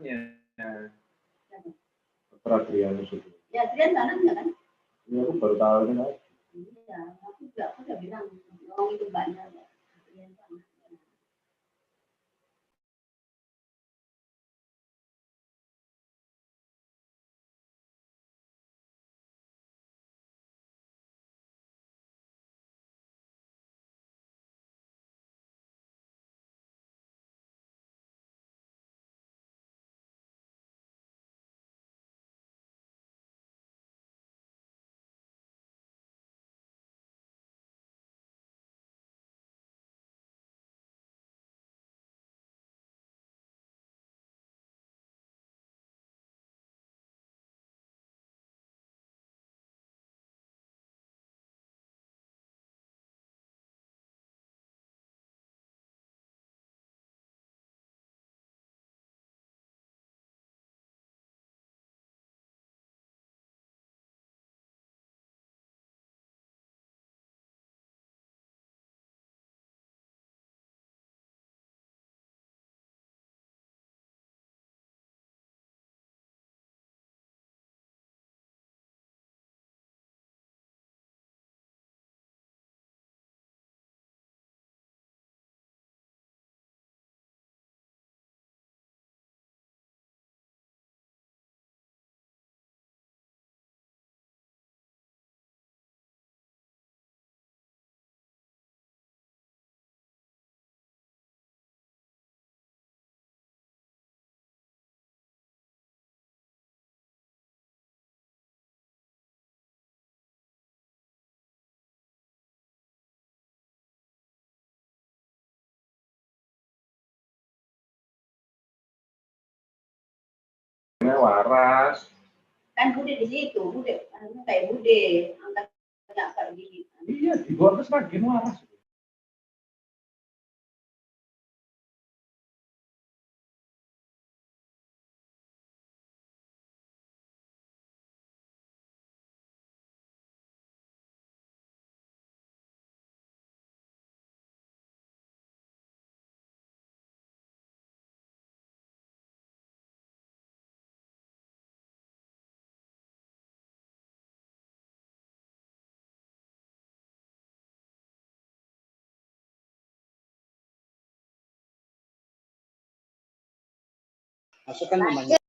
Ya. Perhatian itu. Ya, Adrian anaknya kan? Iya, aku baru tahu kan. Iya, aku udah bilang orang itu banyak. Adrian sama. Waras. Kan Bude di situ, Bude, kayak Bude, angkatnya kayak gini. Iya, di luar terus makin waras. Masukkan namanya.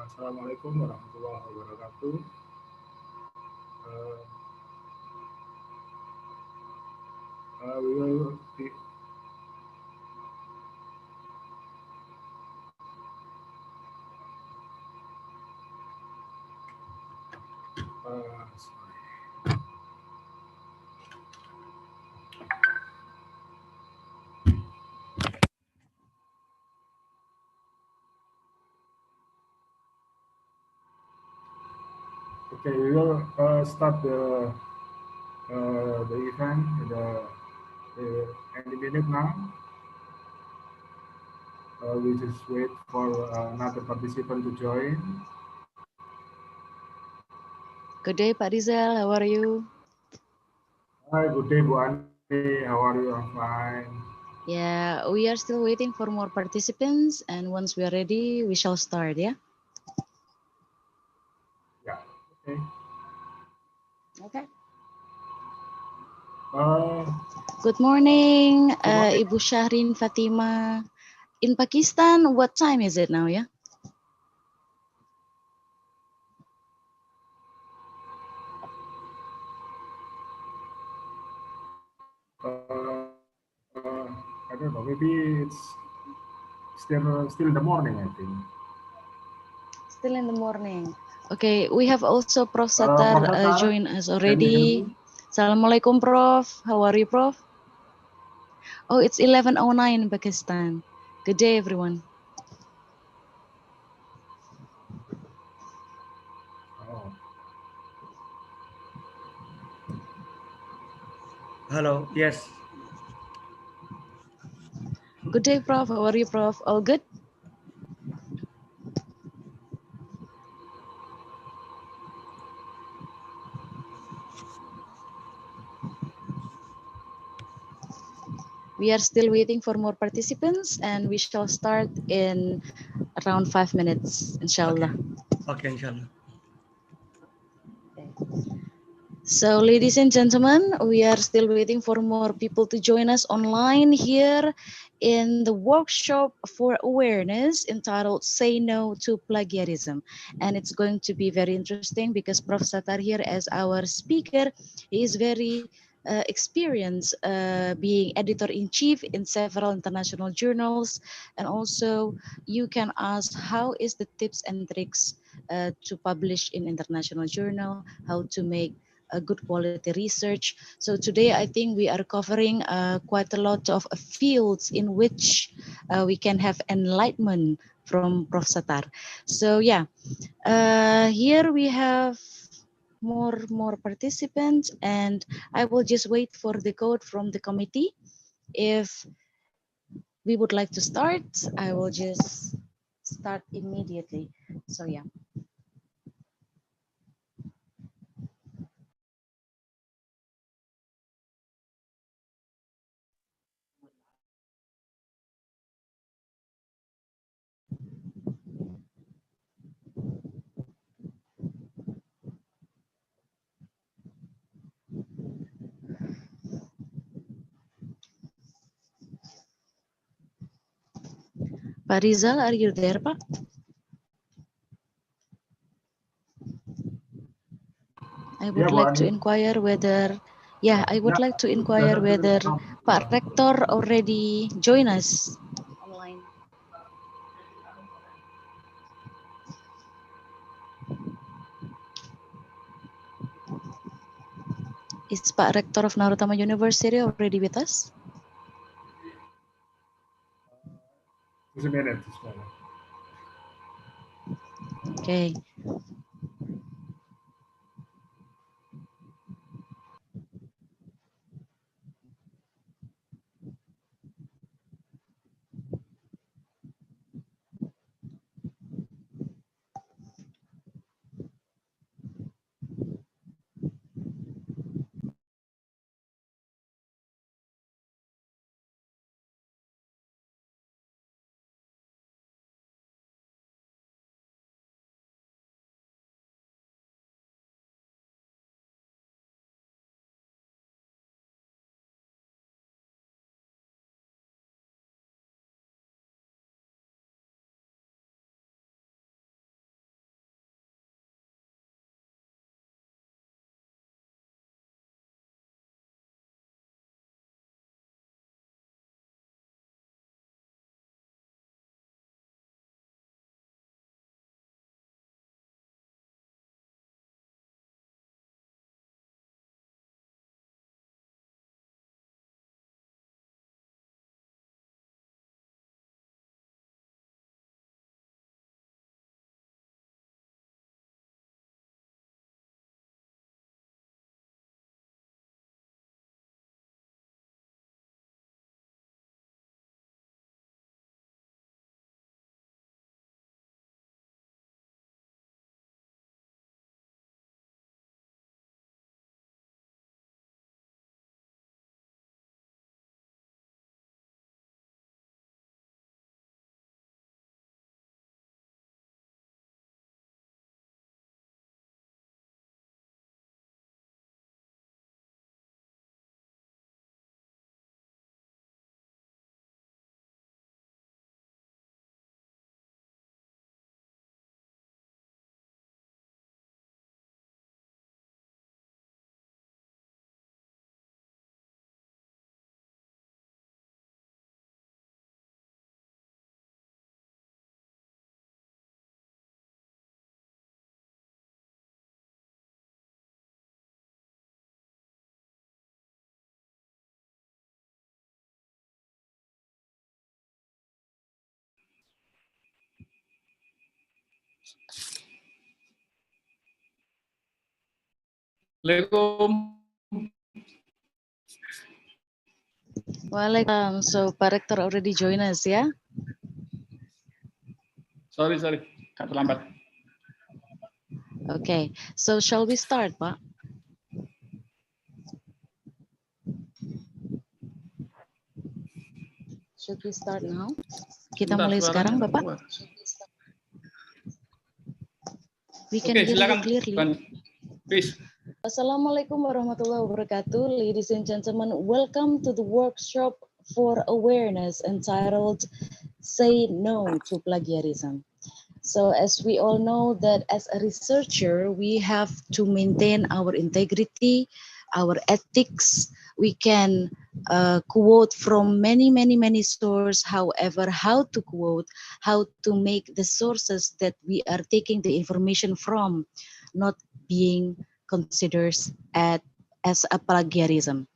Assalamualaikum warahmatullahi wabarakatuh. Uh, we will be, sorry. Okay, we will start the event. Any minute now. We just wait for another participant to join. Good day, Pak Rizal. How are you? Hi, good day, Bu Ani. How are you? I'm fine. Yeah, we are still waiting for more participants, and once we are ready, we shall start, yeah? Yeah, okay. Okay. Uh, Good morning, good morning. Ibu Shahrin Fatima. In Pakistan, what time is it now, yeah? I don't know. Maybe it's still in the morning, I think. Still in the morning. Okay, we have also Prof. Prof. Satar Satar, join us can you hear already. me? Assalamualaikum, Prof. How are you, Prof? Oh, it's 11:09 in Pakistan. Good day, everyone. Oh. Hello. Yes. Good day, Prof. How are you, Prof? All good? We are still waiting for more participants, and we shall start in around 5 minutes, inshallah. Okay, inshallah. Okay. So, ladies and gentlemen, we are still waiting for more people to join us online here in the workshop for awareness entitled Say No to Plagiarism. And it's going to be very interesting because Prof. Satar here as our speaker, he is very experienced being editor-in-chief in several international journals. And also you can ask how is the tips and tricks to publish in international journal, how to make a good quality research. So today I think we are covering quite a lot of fields in which we can have enlightenment from Prof. Satar. So yeah, here we have more participants, and I will just wait for the code from the committee. If we would like to start, I will just start immediately. So yeah. Pak Rizal, are you there, Pak? I would Bu like to Ani. inquire whether, yeah, I would like to inquire whether Pak Rector already joined us online. Is Pak Rector of Narutama University already with us? Just a minute. Just a minute. Okay. Assalamualaikum. Waalaikumsalam. So Pak Rektor already join us, ya? Sorry, agak terlambat. Okay, so shall we start, Pak? Should we start now? Kita Bentar, mulai suaranya sekarang, nggak Bapak? keluar. We can Oke, hear you silakan. clearly. Please. Assalamualaikum warahmatullahi wabarakatuh. Ladies and gentlemen, welcome to the workshop for awareness entitled Say No to Plagiarism. So as we all know that as a researcher, we have to maintain our integrity, our ethics. We can quote from many sources. However, how to quote, how to make the sources that we are taking the information from not being considered as a plagiarism.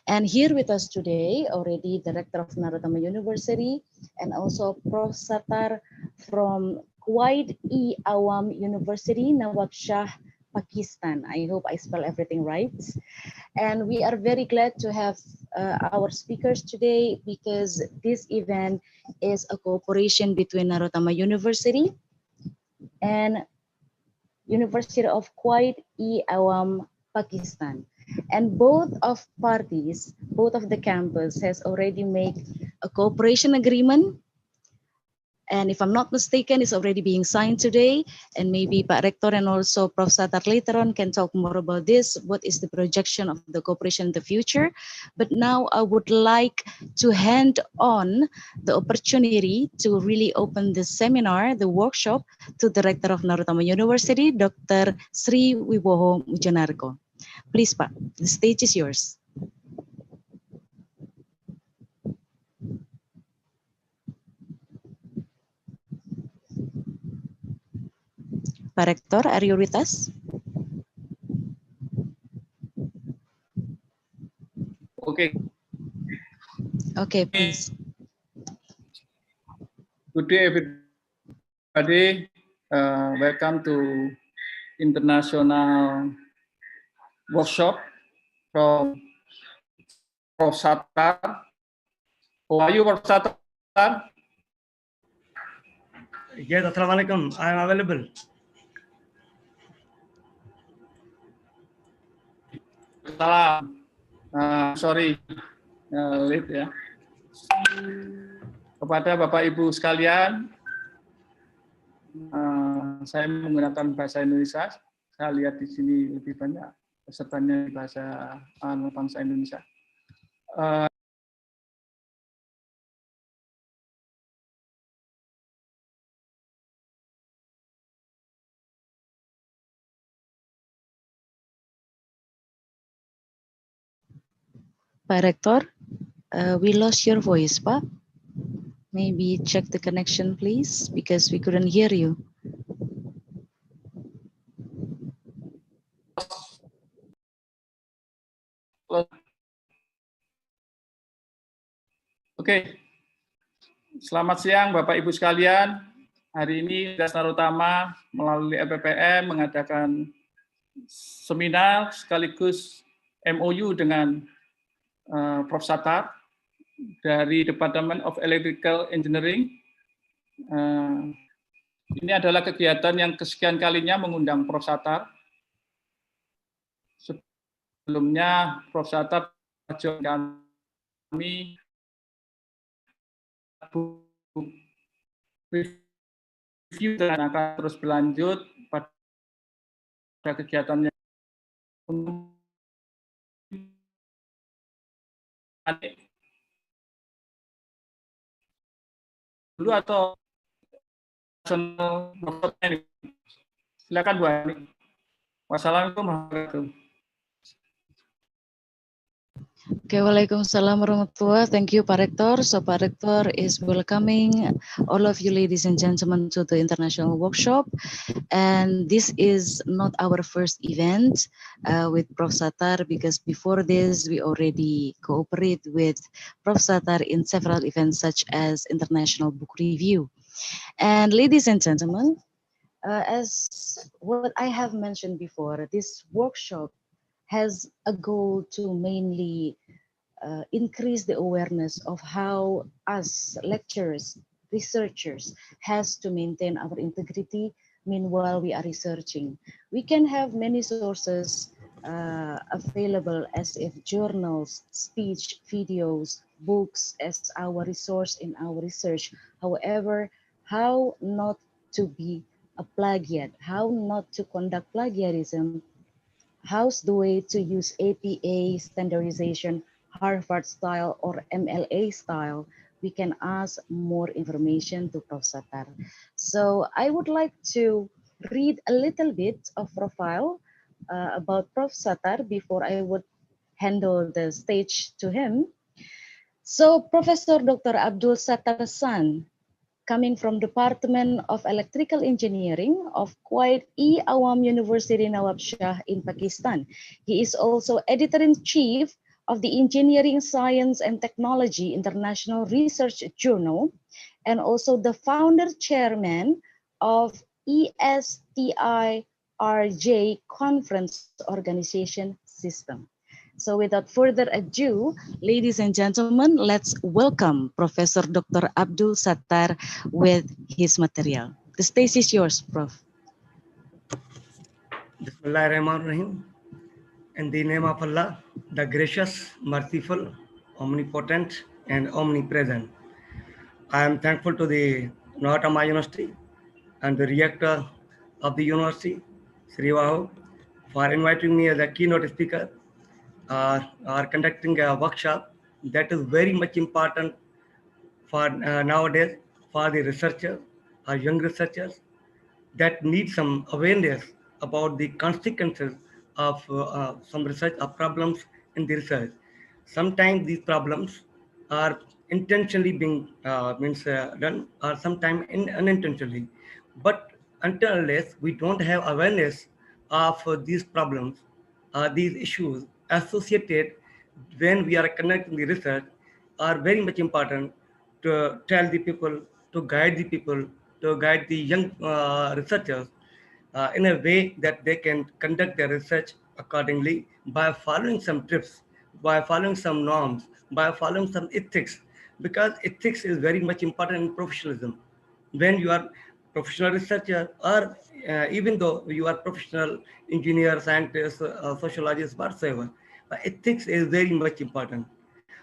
And here with us today, already Director of Narotama University, and also Prof. Sattar from Kuwait-e-Awam University, Nawab Shah, Pakistan. I hope I spell everything right. And we are very glad to have our speakers today because this event is a cooperation between Narotama University and University of Kuwait-e-Awam, Pakistan. And both of parties, both of the campus has already made a cooperation agreement. And if I'm not mistaken, it's already being signed today. And maybe Pak Rektor and also Prof. Sattar later on can talk more about this. What is the projection of the cooperation in the future? But now I would like to hand on the opportunity to really open the seminar, the workshop, to Director of Narotama University, Dr. Sri Wibowo Mujanarko. Please, Pak, the stage is yours. Pak Rektor, are you with us? Okay. Okay, please. Good day, everybody. Welcome to international workshop from Prof. Sattar. How are you, Prof. Sattar? Yes, Assalamualaikum. I am available. Salam. Sorry, late ya. Kepada Bapak Ibu sekalian, saya menggunakan bahasa Indonesia. Saya lihat di sini lebih banyak pesertanya di bahasa bangsa Indonesia. Pak Rektor, we lost your voice, Pak. Maybe check the connection, please, because we couldn't hear you. Oke, selamat siang Bapak Ibu sekalian. Hari ini Dinas Narotama melalui LPPM mengadakan seminar sekaligus MOU dengan Prof. Sattar dari Department of Electrical Engineering. Ini adalah kegiatan yang kesekian kalinya mengundang Prof. Sattar. Sebelumnya Prof. Sattar kami review dan akan terus berlanjut pada kegiatannya dulu atau silakan Bu Ani. Wassalamualaikum warahmatullahi wabarakatuh. Okay, Waalaikumsalam warahmatullahi. Thank you, Pak Rektor. So Pak Rektor is welcoming all of you ladies and gentlemen to the international workshop. And this is not our first event with Prof. Sattar, because before this, we already cooperate with Prof. Sattar in several events such as International Book Review. And ladies and gentlemen, As what I have mentioned before, this workshop has a goal to mainly increase the awareness of how us lecturers, researchers, has to maintain our integrity meanwhile we are researching. We can have many sources available as if journals, speech, videos, books as our resource in our research. However, how not to be a plagiate, how not to conduct plagiarism, how's the way to use APA standardization, Harvard style or MLA style, we can ask more information to Prof. Satar. So I would like to read a little bit of profile about Prof. Satar before I would handle the stage to him. So Professor Dr. Abdul Sattar San, coming from Department of Electrical Engineering of Kuwait E Awam University Nawab Shah in Pakistan. He is also editor-in-chief of the Engineering Science and Technology International Research Journal and also the founder chairman of ESTIRJ Conference Organization System. So without further ado, ladies and gentlemen, let's welcome Professor Dr. Abdul Sattar with his material. The stage is yours, Prof. Bismillahirrahmanirrahim. In the name of Allah, the gracious, merciful, omnipotent, and omnipresent. I am thankful to the Noatama University and the rector of the university, Sri Vahu, for inviting me as a keynote speaker or conducting a workshop that is very much important for nowadays for the researchers or young researchers that need some awareness about the consequences of some research of problems in the research. Sometimes these problems are intentionally being done, or sometimes unintentionally. But until unless we don't have awareness of these problems, these issues associated when we are conducting the research are very much important to tell the people, to guide the people, to guide the young researchers in a way that they can conduct their research accordingly by following some tips, by following some norms, by following some ethics, because ethics is very much important in professionalism. When you are professional researcher or even though you are professional engineer, scientist, sociologist, whatsoever, ethics is very much important.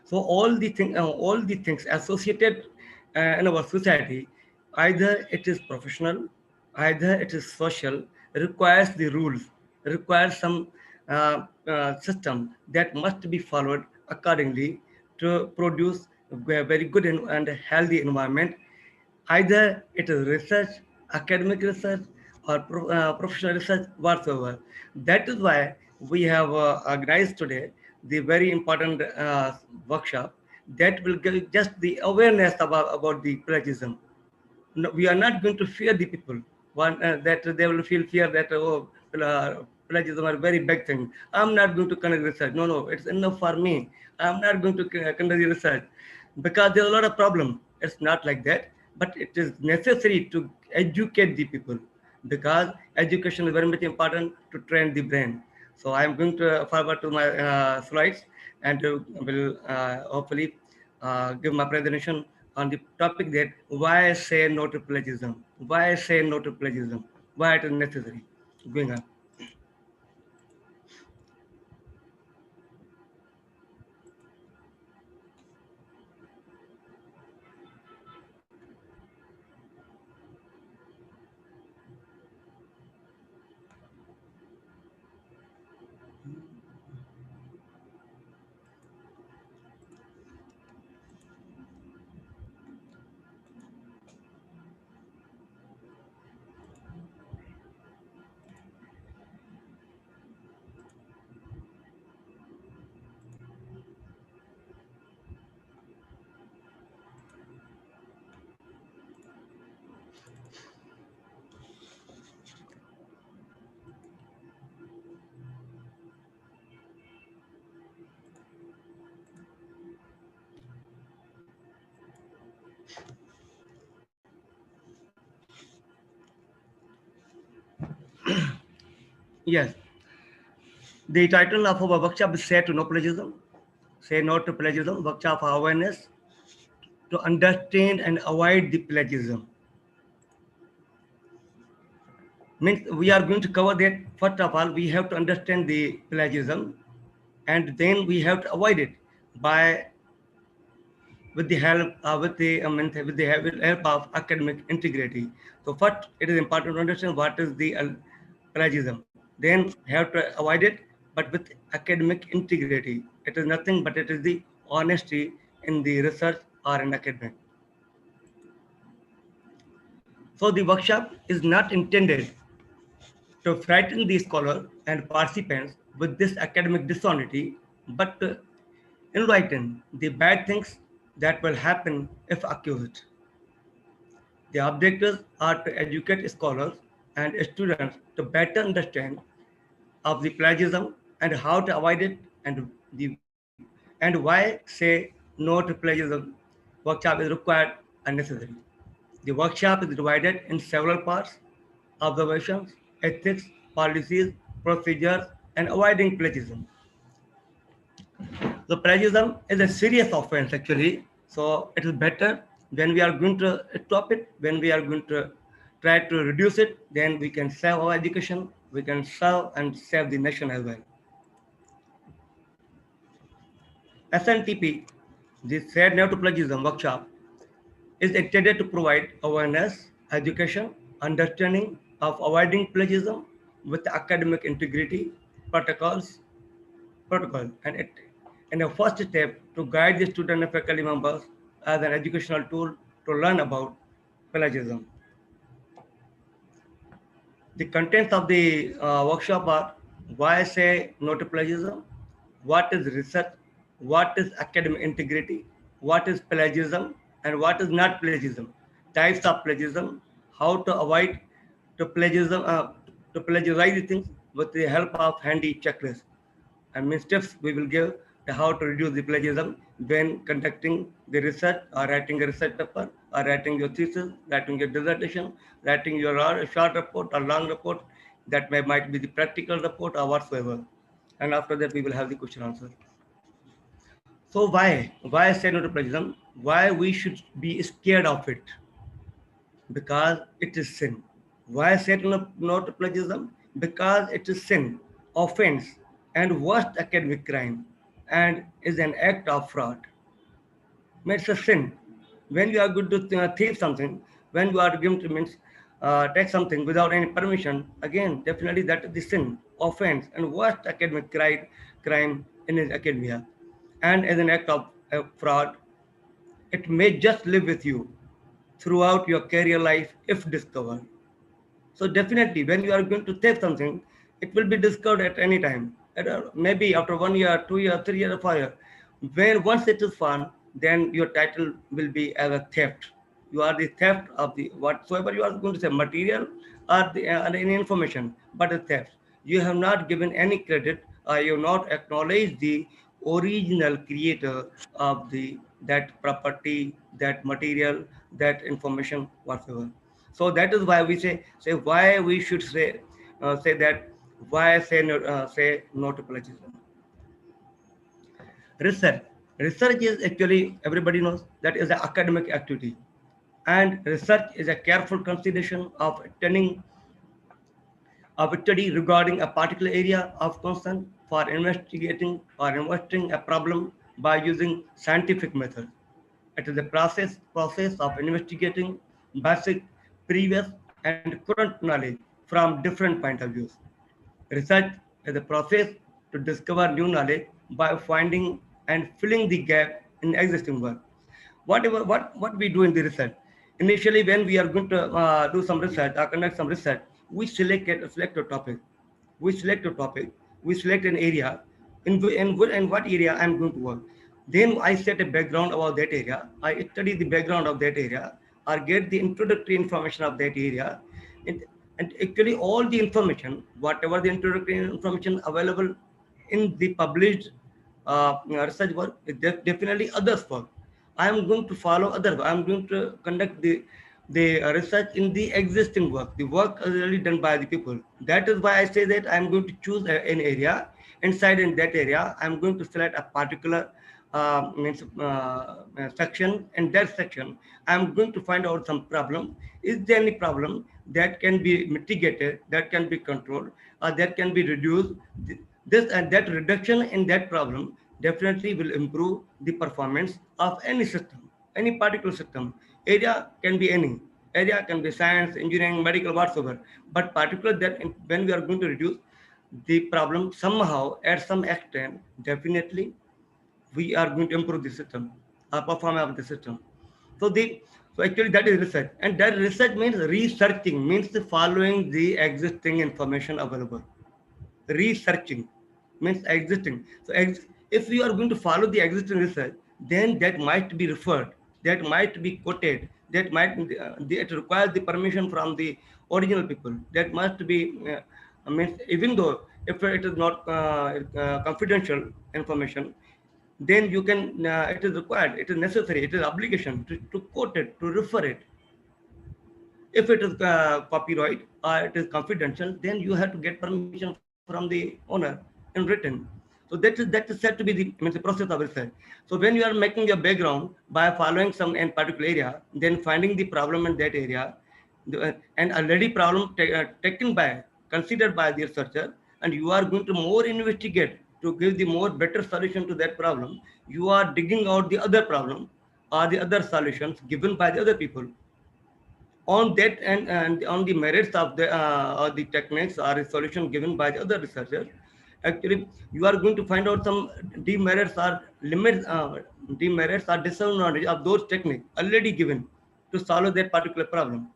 So all the things associated in our society, either it is professional, either it is social, requires the rules, requires some system that must be followed accordingly to produce a very good and healthy environment. Either it is research, academic research, or professional research whatsoever. That is why we have organized today the very important workshop that will give just the awareness about the plagiarism. No, we are not going to fear the people. One that they will feel fear that plagiarism are very big thing. I'm not going to conduct research. No, no, it's enough for me. I'm not going to conduct the research because there's a lot of problem. It's not like that, but it is necessary to educate the people because education is very much important to train the brain. So I'm going to forward to my slides and will hopefully give my presentation on the topic that why say no to plagiarism, why say no to plagiarism, why it is necessary. Going on. Yes. The title of our workshop is Say to No Plagiarism. Say no to plagiarism, workshop for awareness to understand and avoid the plagiarism. Means we are going to cover that. First of all, we have to understand the plagiarism, and then we have to avoid it by with the help with the help of academic integrity. So first, it is important to understand what is the plagiarism. Then have to avoid it, but with academic integrity. It is nothing but it is the honesty in the research or in academic. So the workshop is not intended to frighten the scholar and participants with this academic dishonesty, but to enlighten the bad things that will happen if accused. The objectives are to educate scholars and students to better understand of the plagiarism and how to avoid it and why say no to plagiarism workshop is required and necessary. The workshop is divided in several parts: observations, ethics, policies, procedures, and avoiding plagiarism. So plagiarism is a serious offense actually. So it is better when we are going to stop it, when we are going to try to reduce it, then we can save our education, we can serve and save the nation as well. SNTP, the Said No to Plagiarism workshop, is intended to provide awareness, education, understanding of avoiding plagiarism with academic integrity, protocol, and it in a first step to guide the student and faculty members as an educational tool to learn about plagiarism. The contents of the workshop are: why say no to plagiarism, what is research, what is academic integrity, what is plagiarism, and what is not plagiarism, types of plagiarism, how to avoid to plagiarism, to plagiarize things with the help of handy checklist. And means tips we will give to how to reduce the plagiarism when conducting the research or writing a research paper or writing your thesis, writing your dissertation, writing your short report or long report that might be the practical report or whatsoever. And after that, we will have the question answer. So why say no to plagiarism? Why we should be scared of it? Because it is sin. Why say no to plagiarism? Because it is sin, offense, and worst academic crime, and is an act of fraud. It's a sin. When you are going to thief something, when you are going to take something without any permission, again, definitely that is the sin, offense, and worst academic crime in academia, and as an act of fraud. It may just live with you throughout your career life if discovered. So definitely, when you are going to theft something, it will be discovered at any time. Maybe after 1 year, 2 years, 3 years, 5 years. When once it is found, then your title will be as a theft. You are the theft of the whatsoever you are going to say, material or the any information, but a theft. You have not given any credit, or you have not acknowledged the original creator of the that property, that material, that information, whatsoever. So that is why we say why we should say that why say no to plagiarism. Research is actually, everybody knows, that is an academic activity, and research is a careful consideration of attending of study regarding a particular area of concern for investigating or investigating a problem by using scientific methods. It is a process of investigating basic, previous, and current knowledge from different point of views. Research is a process to discover new knowledge by finding and filling the gap in existing work. What we do in the research? Initially, when we are going to do some research or conduct some research, we select a topic. We select a topic. We select an area. In what area I'm going to work. Then I set a background about that area. I study the background of that area, or get the introductory information of that area. And, and actually all the information, whatever the introductory information available in the published research work, is definitely others work. I am going to follow other. I am going to conduct the research in the existing work. The work is already done by the people. That is why I say that I'm going to choose an area. Inside in that area, I'm going to select a particular section. In that section, I'm going to find out some problem. Is there any problem that can be mitigated, that can be controlled, or that can be reduced? This and that reduction in that problem definitely will improve the performance of any system, any particular system. Area can be any. Area can be science, engineering, medical, whatsoever. But particular that when we are going to reduce the problem somehow at some extent, definitely we are going to improve the system, performance of the system. So so actually that is research, and that research means researching, means following the existing information available. Researching means existing. So if you are going to follow the existing research, then that might be referred, that might be quoted, that might it requires the permission from the original people. That must be means even though if it is not confidential information, then you can it is required, it is necessary, it is obligation to quote it, to refer it. If it is copyright or it is confidential, then you have to get permission from the owner in written. So that is said to be the the process of research. So when you are making your background by following some in particular area, then finding the problem in that area, and already problem taken by, considered by the researcher, and you are going to more investigate to give the more better solution to that problem. You are digging out the other problem or the other solutions given by the other people. On that and on the merits of the or the techniques or the solution given by the other researchers, actually you are going to find out some demerits or limits, demerits or disadvantages of those techniques already given to solve that particular problem.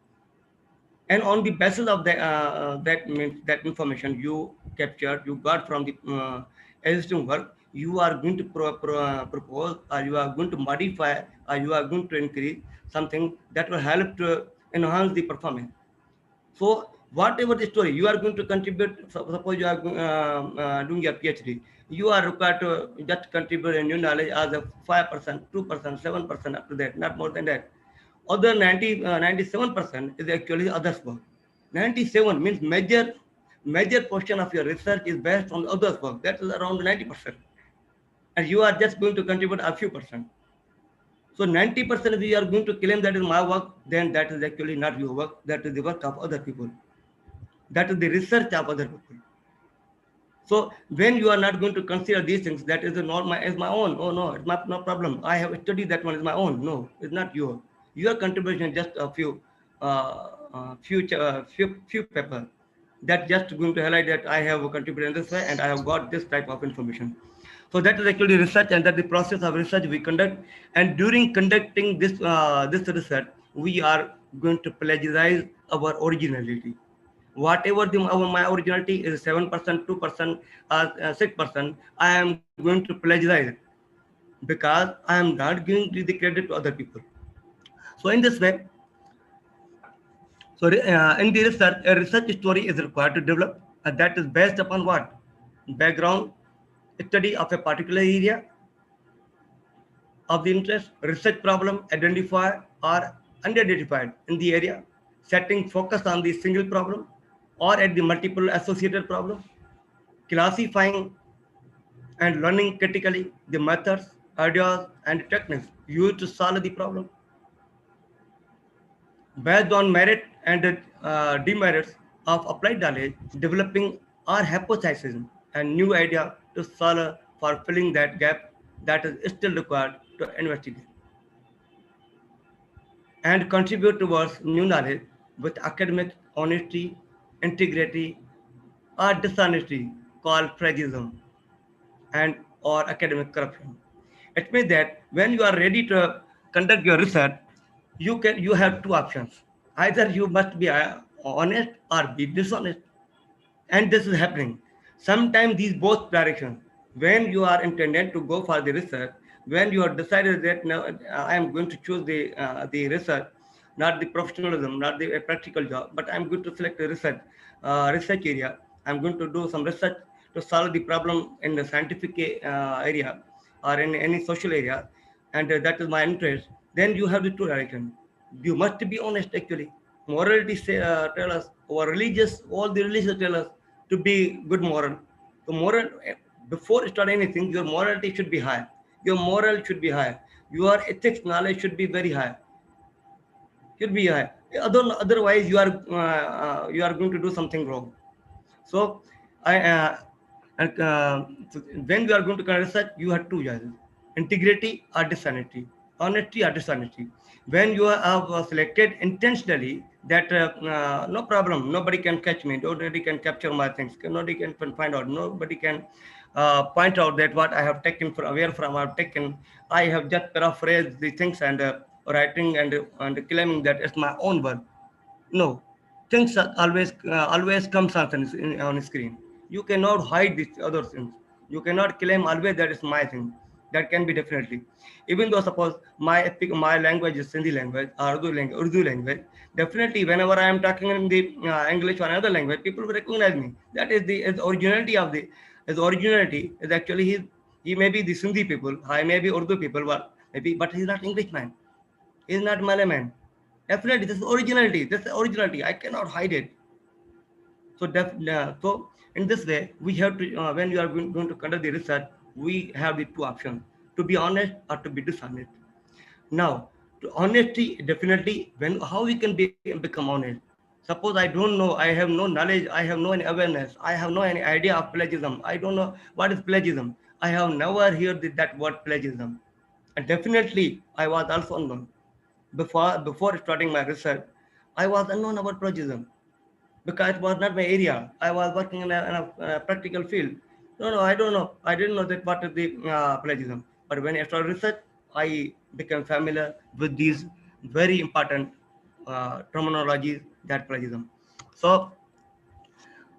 And on the basis of that information you captured, you got from the existing work, you are going to propose, or you are going to modify, or you are going to increase something that will help to enhance the performance. So whatever the story you are going to contribute, suppose you are doing your PhD, you are required to just contribute a new knowledge as a 5%, 2%, 7% up to that, not more than that. Other 97% is actually others work. 97 means major portion of your research is based on others work. That is around 90%. And you are just going to contribute a few percent. So 90% if you are going to claim that is my work, then that is actually not your work. That is the work of other people. That is the research of other people. So when you are not going to consider these things, that is not my own. Oh no, it's no problem. I have studied that one is my own. No, it's not your. Your contribution just a few paper that just going to highlight that I have contributed in this way and I have got this type of information. So that is actually research, and that the process of research we conduct. And during conducting this this research, we are going to plagiarize our originality. Whatever my originality is 7%, 2%, 6%, I am going to plagiarize it because I am not giving the credit to other people. So in this way, so in the research, a research story is required to develop, and that is based upon what? Background study of a particular area of the interest, research problem identified or unidentified in the area, setting focus on the single problem or at the multiple associated problem, classifying and learning critically the methods, ideas, and techniques used to solve the problem. Based on merit and demerits of applied knowledge, developing our hypothesis and new idea to solve for filling that gap that is still required to investigate. And contribute towards new knowledge with academic honesty, integrity, or dishonesty called plagiarism and or academic corruption. It means that when you are ready to conduct your research, you have two options. Either you must be honest or be dishonest, and this is happening. Sometimes these both directions. When you are intended to go for the research, when you have decided that now I am going to choose the research, not the professionalism, not the practical job, but I'm going to select a research area. I'm going to do some research to solve the problem in the scientific area or in any social area, and that is my interest. Then you have the two directions. You must be honest actually. Morality tell us, or religious, all the religions tell us to be good moral. So moral, before start anything, your morality should be high. Your moral should be high. Your ethics knowledge should be very high. Should be high. Otherwise, you are going to do something wrong. So, I and so when we are going to conduct research, you have two choices: integrity or dishonesty, honesty or dishonesty. When you have selected intentionally that no problem, nobody can catch me, nobody can capture my things, nobody can find out, nobody can point out that what I have taken from where from I have taken. I have just paraphrased the things and writing and claiming that it's my own work. No, things are always comes on screen. You cannot hide these other things. You cannot claim always that is my thing. That can be definitely. Even though suppose my language is Sindhi language or Urdu language, definitely whenever I am talking in the English or another language, people will recognize me. That is the originality of the his originality is actually he may be the Sindhi people, I may be Urdu people, but he's not Englishman. He's not Malay man. Definitely, this is originality. This is originality. I cannot hide it. So in this way, we have to when you are going to conduct the research, we have the two options: to be honest or to be dishonest. Now, to honesty, definitely, when how we can become honest. Suppose I don't know, I have no knowledge, I have no any awareness, I have no any idea of plagiarism. I don't know what is plagiarism. I have never heard that word plagiarism, and definitely I was also unknown before starting my research. I was unknown about plagiarism because it was not my area. I was working in a practical field. No, I don't know. I didn't know that what is the plagiarism. But when I started research, I became familiar with these very important terminologies that plagiarism. So,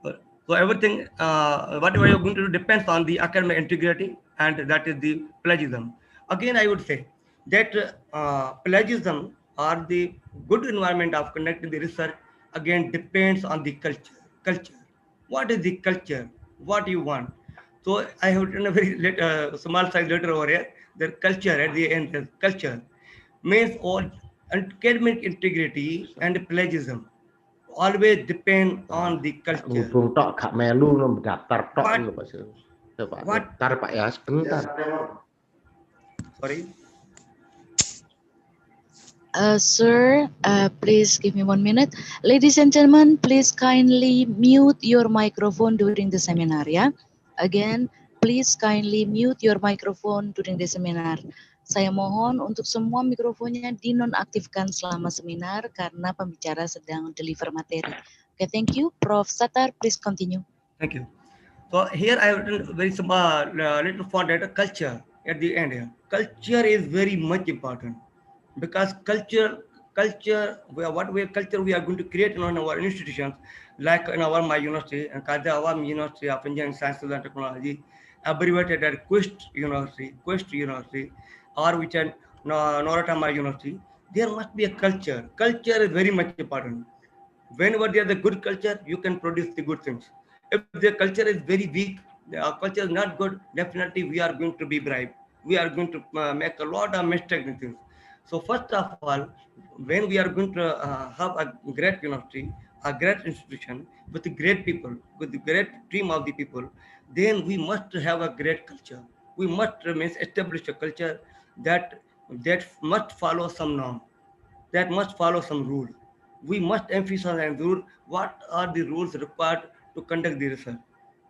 uh, so everything, whatever you're going to do depends on the academic integrity, and that is the plagiarism. Again, I would say that plagiarism or the good environment of conducting the research again depends on the culture. Culture. What is the culture? What you want? So I have written a very small size letter over here. The culture at the end, the culture means all academic integrity and plagiarism always depend on the culture. Mumpung tok gak melu no daftar tok What- lho Pak Sil. Coba what- bentar Pak ya, sebentar. Sorry. Sir, please give me 1 minute. Ladies and gentlemen, please kindly mute your microphone during the seminar, ya. Again, please kindly mute your microphone during the seminar. Saya mohon untuk semua mikrofonnya dinonaktifkan selama seminar karena pembicara sedang deliver materi. Okay, thank you. Prof. Satar, please continue. Thank you. So here I have written very small little font at culture at the end here. Culture is very much important because culture we are going to create in our institutions, like in our my university and Awam University of Engineering Sciences and Technology, abbreviated as Quest University, or which are Noratama University. There must be a culture. Culture is very much important. Whenever there is a good culture, you can produce the good things. If the culture is very weak, the culture is not good, definitely we are going to be bribed. We are going to make a lot of mistakes in things. So first of all, when we are going to have a great university, a great institution with great people, with the great team of the people, then we must have a great culture. We must establish a culture that must follow some norm, that must follow some rules. We must emphasize and rule what are the rules required to conduct the research.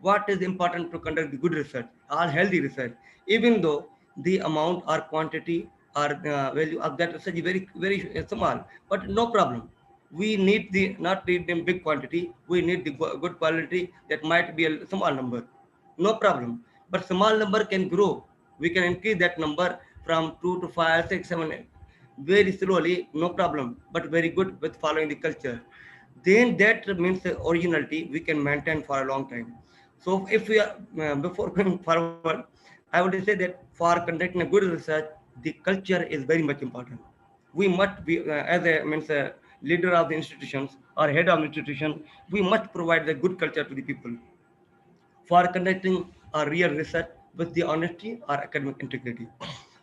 What is important to conduct the good research or healthy research, even though the amount or quantity or value of that research is very small, but no problem. We need the not need in big quantity. We need the good quality that might be a small number. No problem. But small number can grow. We can increase that number from 2 to 5, 6, 7, 8 very slowly, no problem, but very good with following the culture. Then that means the originality we can maintain for a long time. So if we are before going forward, I would say that for conducting a good research, the culture is very much important. We must be as a means a leader of the institutions or head of institution, we must provide the good culture to the people for conducting a real research with the honesty or academic integrity.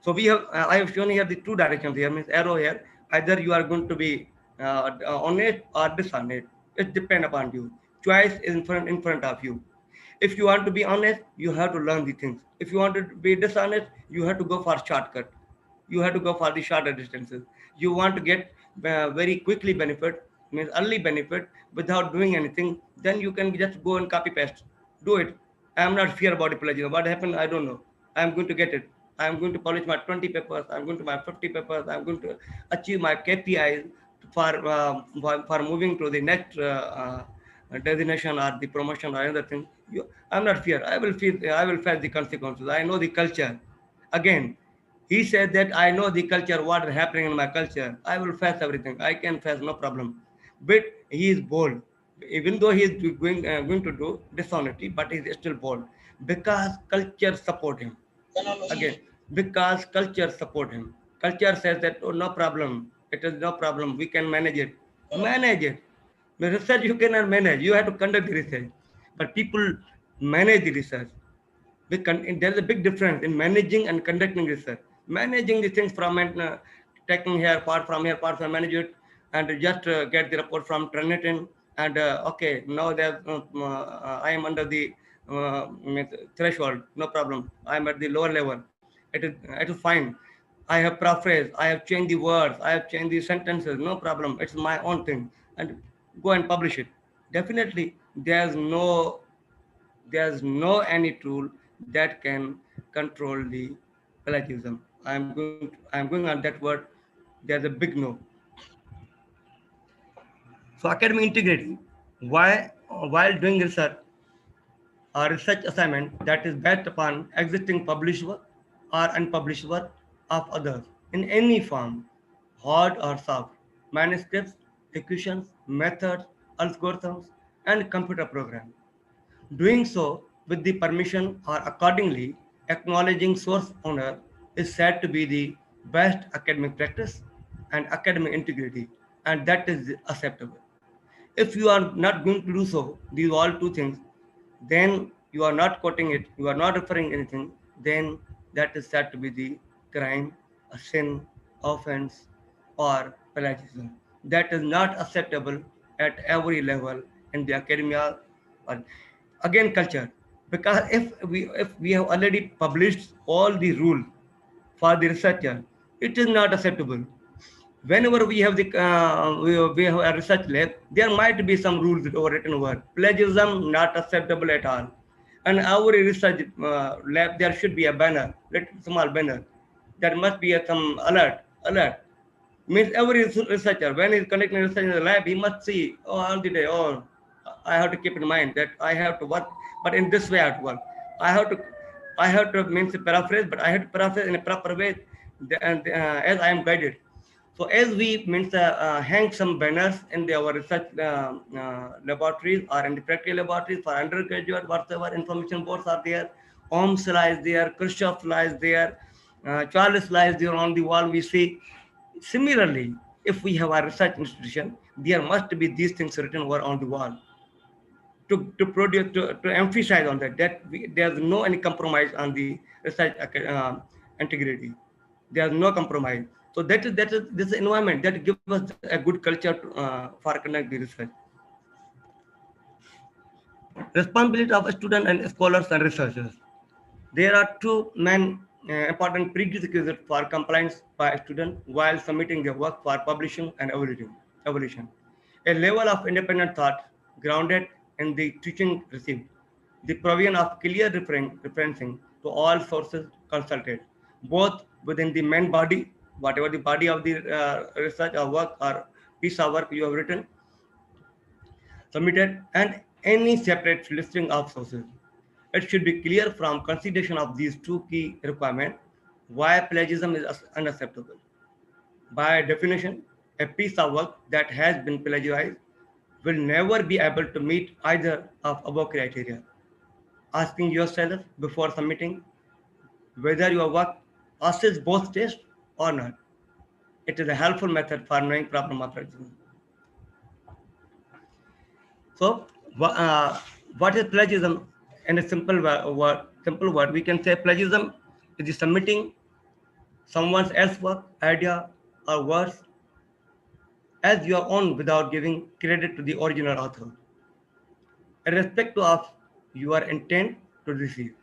So we have, I have shown here the two directions here, means arrow here. Either you are going to be honest or dishonest. It depends upon you. Choice is in front of you. If you want to be honest, you have to learn the things. If you want to be dishonest, you have to go for shortcut. You have to go for the shorter distances. You want to get very quickly benefit, means early benefit without doing anything, then you can just go and copy paste. Do it. I am not fear about the plagiarism. What happened, I don't know. I am going to get it. I am going to polish my 20 papers. I am going to my 50 papers. I am going to achieve my KPIs for moving to the next designation or the promotion or another thing. I'm not fear. I will face the consequences. I know the culture. Again, he said that I know the culture, what is happening in my culture. I will face everything. I can face, no problem. But he is bold. Even though he is going to do dishonesty, but he is still bold because culture support him. Again, because culture support him. Culture says that, oh, no problem. It is no problem. We can manage it. Manage it. The research you cannot manage. You have to conduct the research. But people manage the research. There's a big difference in managing and conducting research. Managing the things from taking here, part from here, part from manage it, and just get the report from Turnitin. And okay, now there's I am under the threshold, no problem. I am at the lower level. It is fine. I have paraphrased, I have changed the words, I have changed the sentences, no problem. It's my own thing. And go and publish it. Definitely, there's no any tool that can control the plagiarism. I'm going on that word. There's a big no. So academic integrity. Why while doing research or research assignment that is based upon existing published work or unpublished work of others in any form, hard or soft, manuscripts, equations, methods, algorithms, and computer programs. Doing so with the permission or accordingly acknowledging source owner is said to be the best academic practice and academic integrity, and that is acceptable. If you are not going to do so, these all two things, then you are not quoting it, you are not referring anything, then that is said to be the crime, a sin, offense, or plagiarism. That is not acceptable at every level in the academia. Or again, culture, because if we have already published all the rules for the researcher, it is not acceptable. Whenever we have we have a research lab, there might be some rules written over plagiarism, not acceptable at all. And our research lab, there should be a banner, small banner. There must be some alert. Means every researcher, when he's conducting research in the lab, he must see, oh, all the day, oh, I have to keep in mind that I have to work, but in this way I have to work. I have to means paraphrase, but I have to paraphrase in a proper way, and as I am guided. So as we means hang some banners in our research laboratories or in the practical laboratories for undergraduate, whatever information boards are there, Ohm's law is there, Kirchhoff's law is there, Charles' law is there on the wall we see. Similarly, if we have a research institution, there must be these things written over on the wall to emphasize on that there's no any compromise on the research integrity. There's no compromise. So that is this environment that gives us a good culture for conducting the research. Responsibility of students and scholars and researchers. There are two main important prerequisites for compliance by a student while submitting their work for publishing and evaluation. A level of independent thought grounded in the teaching received. The provision of clear referencing to all sources consulted, both within the main body, whatever the body of the research or work or piece of work you have written, submitted, and any separate listing of sources. It should be clear from consideration of these two key requirements why plagiarism is unacceptable. By definition, a piece of work that has been plagiarized will never be able to meet either of above criteria. Asking yourself before submitting whether your work passes both tests or not. It is a helpful method for knowing problem of plagiarism. So, what is plagiarism? In a simple word, we can say plagiarism is submitting someone else's work, idea, or words as your own without giving credit to the original author, irrespective of your intent to deceive.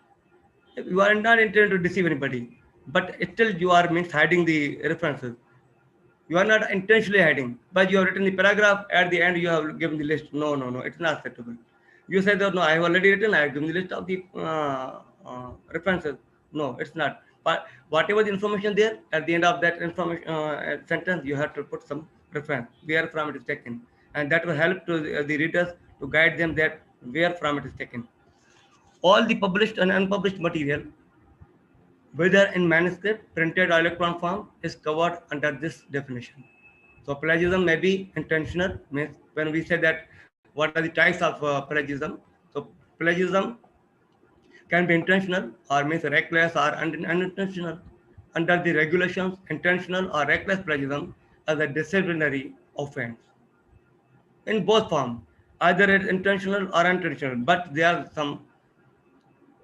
If you are not intended to deceive anybody, but still you are means hiding the references. You are not intentionally hiding, but you have written the paragraph at the end. You have given the list. No, no, no, it's not acceptable. You said that no, I have already written. I have given the list of the references. No, it's not. But whatever the information there at the end of that information sentence, you have to put some reference where from it is taken, and that will help to the readers to guide them that where from it is taken. All the published and unpublished material, whether in manuscript, printed or electron form, is covered under this definition. So plagiarism may be intentional. Means when we say that what are the types of plagiarism? So plagiarism can be intentional or means reckless or unintentional. Under the regulations, intentional or reckless plagiarism as a disciplinary offense in both forms. Either it's intentional or unintentional, but there are some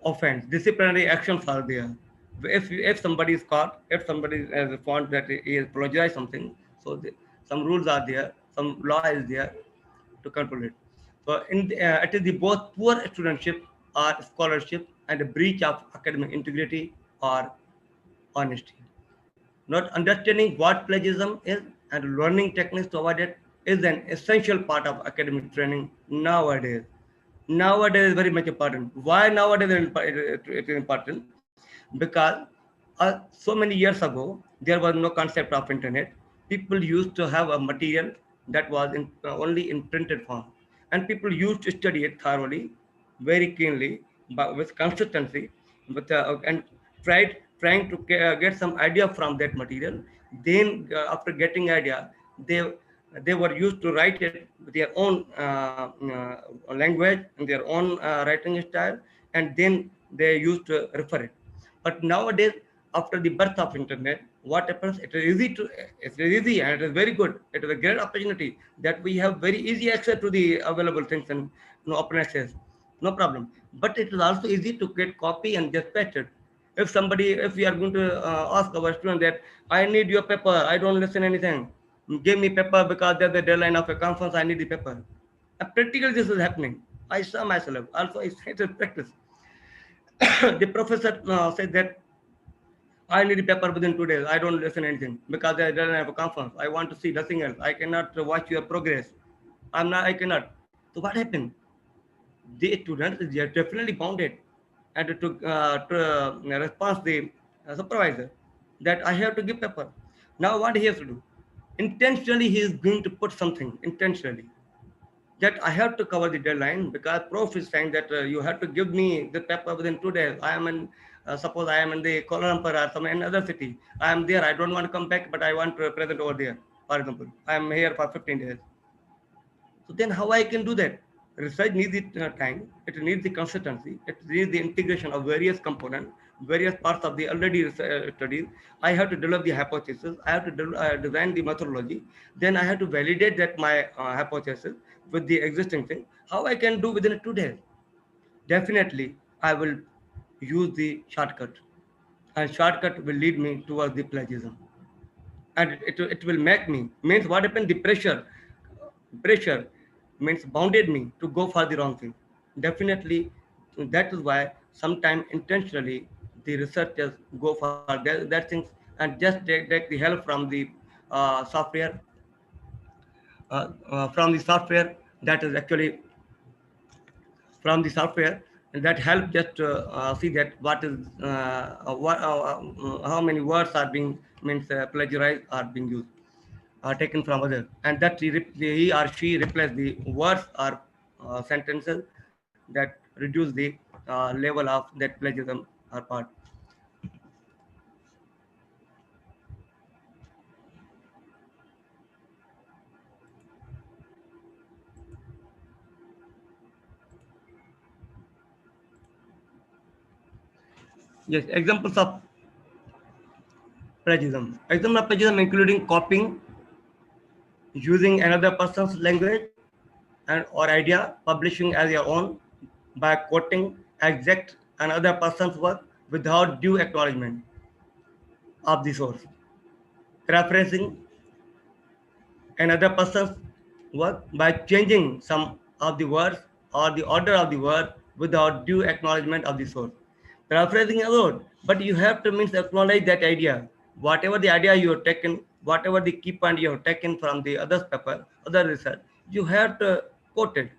offense. Disciplinary actions are there. If somebody is caught, if somebody has found that he has plagiarized something, so some rules are there, some law is there to control it. So it is the both poor studentship or scholarship and a breach of academic integrity or honesty. Not understanding what plagiarism is and learning techniques to avoid it is an essential part of academic training nowadays. Nowadays is very much important. Why nowadays it is important? Because so many years ago there was no concept of internet. People used to have a material that was only in printed form, and people used to study it thoroughly, very keenly, but with consistency, and trying to get some idea from that material. Then after getting idea, they were used to write it with their own language and their own writing style, and then they used to refer it. But nowadays, after the birth of internet, what happens? It is easy and it is very good. It is a great opportunity that we have very easy access to the available things and open access, no problem. But it is also easy to get copy and just paste it. If we are going to ask our student that I need your paper, I don't listen anything, give me paper because there's the deadline of a conference, I need the paper. Practically this is happening. I saw myself. Also, it's a practice. The professor said that I need a paper within 2 days. I don't listen anything because I don't have a conference. I want to see nothing else. I cannot watch your progress. I cannot. So what happened? The students is definitely bounded and to response the supervisor that I have to give paper. Now what he has to do? Intentionally, he is going to put something intentionally that I have to cover the deadline because prof is saying that you have to give me the paper within 2 days. I am in, suppose I am in the Kuala Lumpur or some another city. I am there. I don't want to come back, but I want to present over there. For example, I am here for 15 days. So then how I can do that? Research needs the time. It needs the consistency. It needs the integration of various components, various parts of the already studies. I have to develop the hypothesis. I have to design the methodology. Then I have to validate that my hypothesis with the existing thing. How I can do within 2 days? Definitely, I will use the shortcut. And shortcut will lead me towards the plagiarism. And it will make me, means what happened? The pressure means bounded me to go for the wrong thing. Definitely, that is why sometimes intentionally the researchers go for that things and just take the help from the software that is actually from the software that help just see that what is how many words are being plagiarized are being used are taken from others, and that he or she replace the words or sentences that reduce the level of that plagiarism or part. Yes, examples of plagiarism. Example of plagiarism including copying, using another person's language and or idea, publishing as your own by quoting exact another person's work without due acknowledgement of the source, paraphrasing another person's work by changing some of the words or the order of the word without due acknowledgement of the source. Paraphrasing alone, but you have to means acknowledge that idea. Whatever the idea you have taken, whatever the key point you have taken from the other paper, other research, you have to quote it.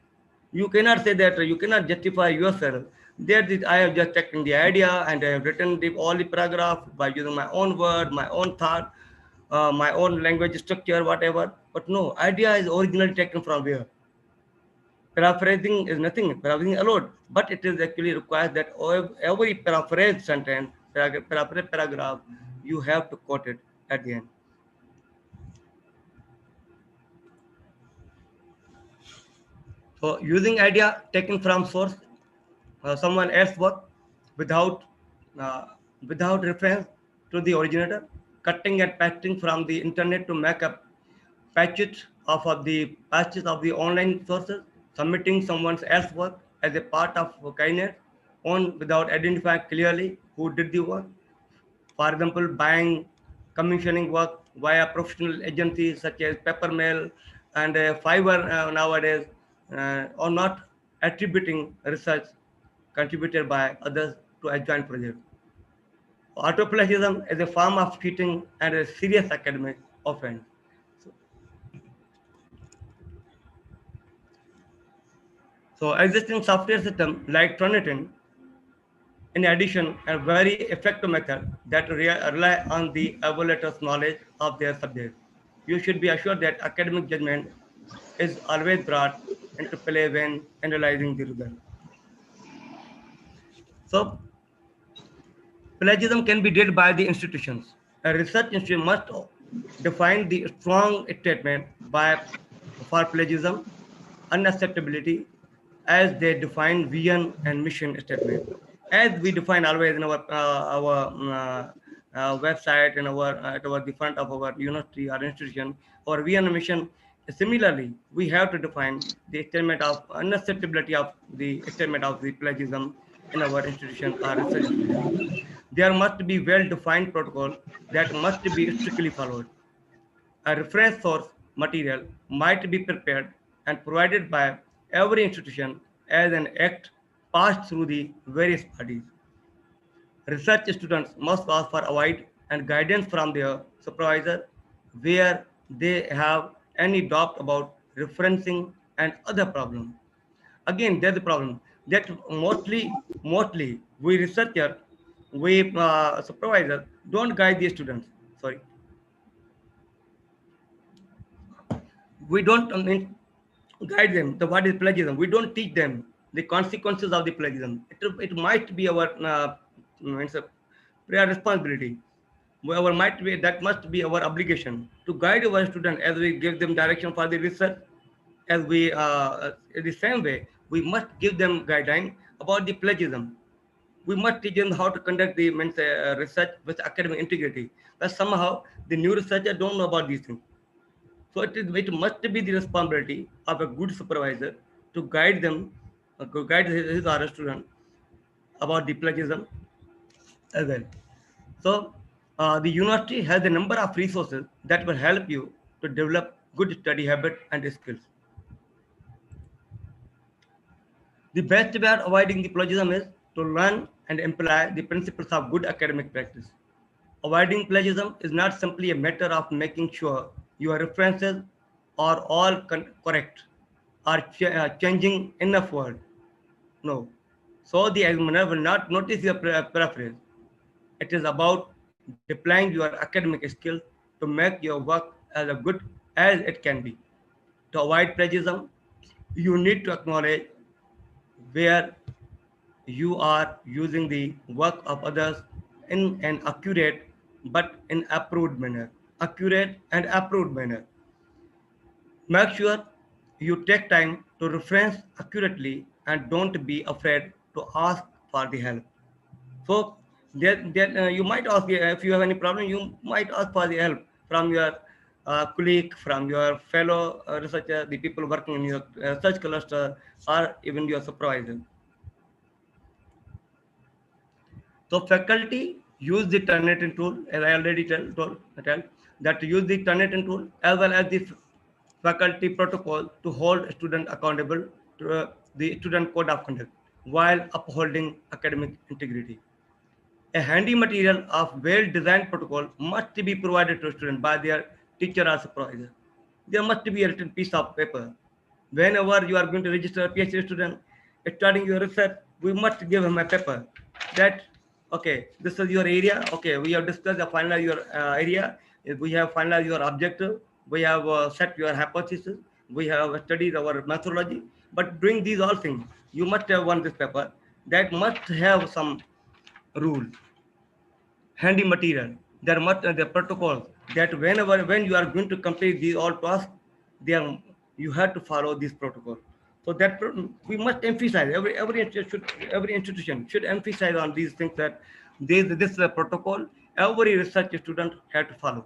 You cannot say that, you cannot justify yourself. That is, I have just taken the idea and I have written all the paragraph by using my own word, my own thought, my own language structure, whatever. But no, idea is originally taken from where? Paraphrasing is nothing, paraphrasing alone, but it is actually requires that every paraphrase sentence, paraphrase paragraph, you have to quote it at the end. So using idea taken from source, someone else's work without uh, without reference to the originator, cutting and pasting from the internet to make up patches of the online sources, submitting someone else's work as a part of kindness on without identifying clearly who did the work. For example, buying, commissioning work via professional agencies such as Peppermill and Fiverr nowadays, or not attributing research contributed by others to a joint project. Autoplagiarism is a form of cheating and a serious academic offense. So existing software system like Turnitin, in addition, a very effective method that rely on the evaluator's knowledge of their subject. You should be assured that academic judgment is always brought into play when analyzing the result. So, plagiarism can be dealt by the institutions. A research institute must define the strong statement for plagiarism, unacceptability, as they define vision and mission statement. As we define always in our website and at our the front of our university or institution, our vision and mission. Similarly, we have to define the statement of unacceptability of the statement of the plagiarism in our institution or research institution. There must be well-defined protocol that must be strictly followed. A reference source material might be prepared and provided by every institution as an act passed through the various parties. Research students must ask for advice and guidance from their supervisor where they have any doubt about referencing and other problems. Again, there's a problem that mostly we researcher, we supervisor don't guide the students. Sorry, we don't guide them the what is plagiarism. We don't teach them the consequences of the plagiarism. It might be our it's a prior responsibility. Our might be that must be our obligation to guide our students as we give them direction for the research. As we in the same way, we must give them guideline about the plagiarism. We must teach them how to conduct the research with academic integrity. But somehow the new researcher don't know about these things. So it must be the responsibility of a good supervisor to guide them, to guide his or her student about the plagiarism as well. So the university has a number of resources that will help you to develop good study habit and skills. The best way of avoiding the plagiarism is to learn and apply the principles of good academic practice. Avoiding plagiarism is not simply a matter of making sure your references are all correct or changing enough word. No. So the examiner will not notice your paraphrase. It is about deploying your academic skills to make your work as good as it can be. To avoid plagiarism, you need to acknowledge where you are using the work of others in an accurate but in approved manner. Accurate and approved manner. Make sure you take time to reference accurately and don't be afraid to ask for the help. So you might ask if you have any problem, you might ask for the help from your colleague, from your fellow researcher, the people working in your research cluster, or even your supervisor. So faculty use the Turnitin tool, as I already tell that use the Turnitin tool as well as the faculty protocol to hold a student accountable to the student code of conduct while upholding academic integrity. A handy material of well-designed protocol must be provided to students by their teacher or supervisor. There must be a written piece of paper. Whenever you are going to register a PhD student, starting your research, we must give him a paper that, okay, this is your area. Okay, we have discussed the final your area. We have finalized your objective. We have set your hypothesis. We have studied our methodology. But doing these all things, you must have won this paper that must have some rule, handy material. There must the protocols that when you are going to complete these all tasks, there you have to follow this protocol. So that we must emphasize every institution should emphasize on these things that this is a protocol every research student have to follow,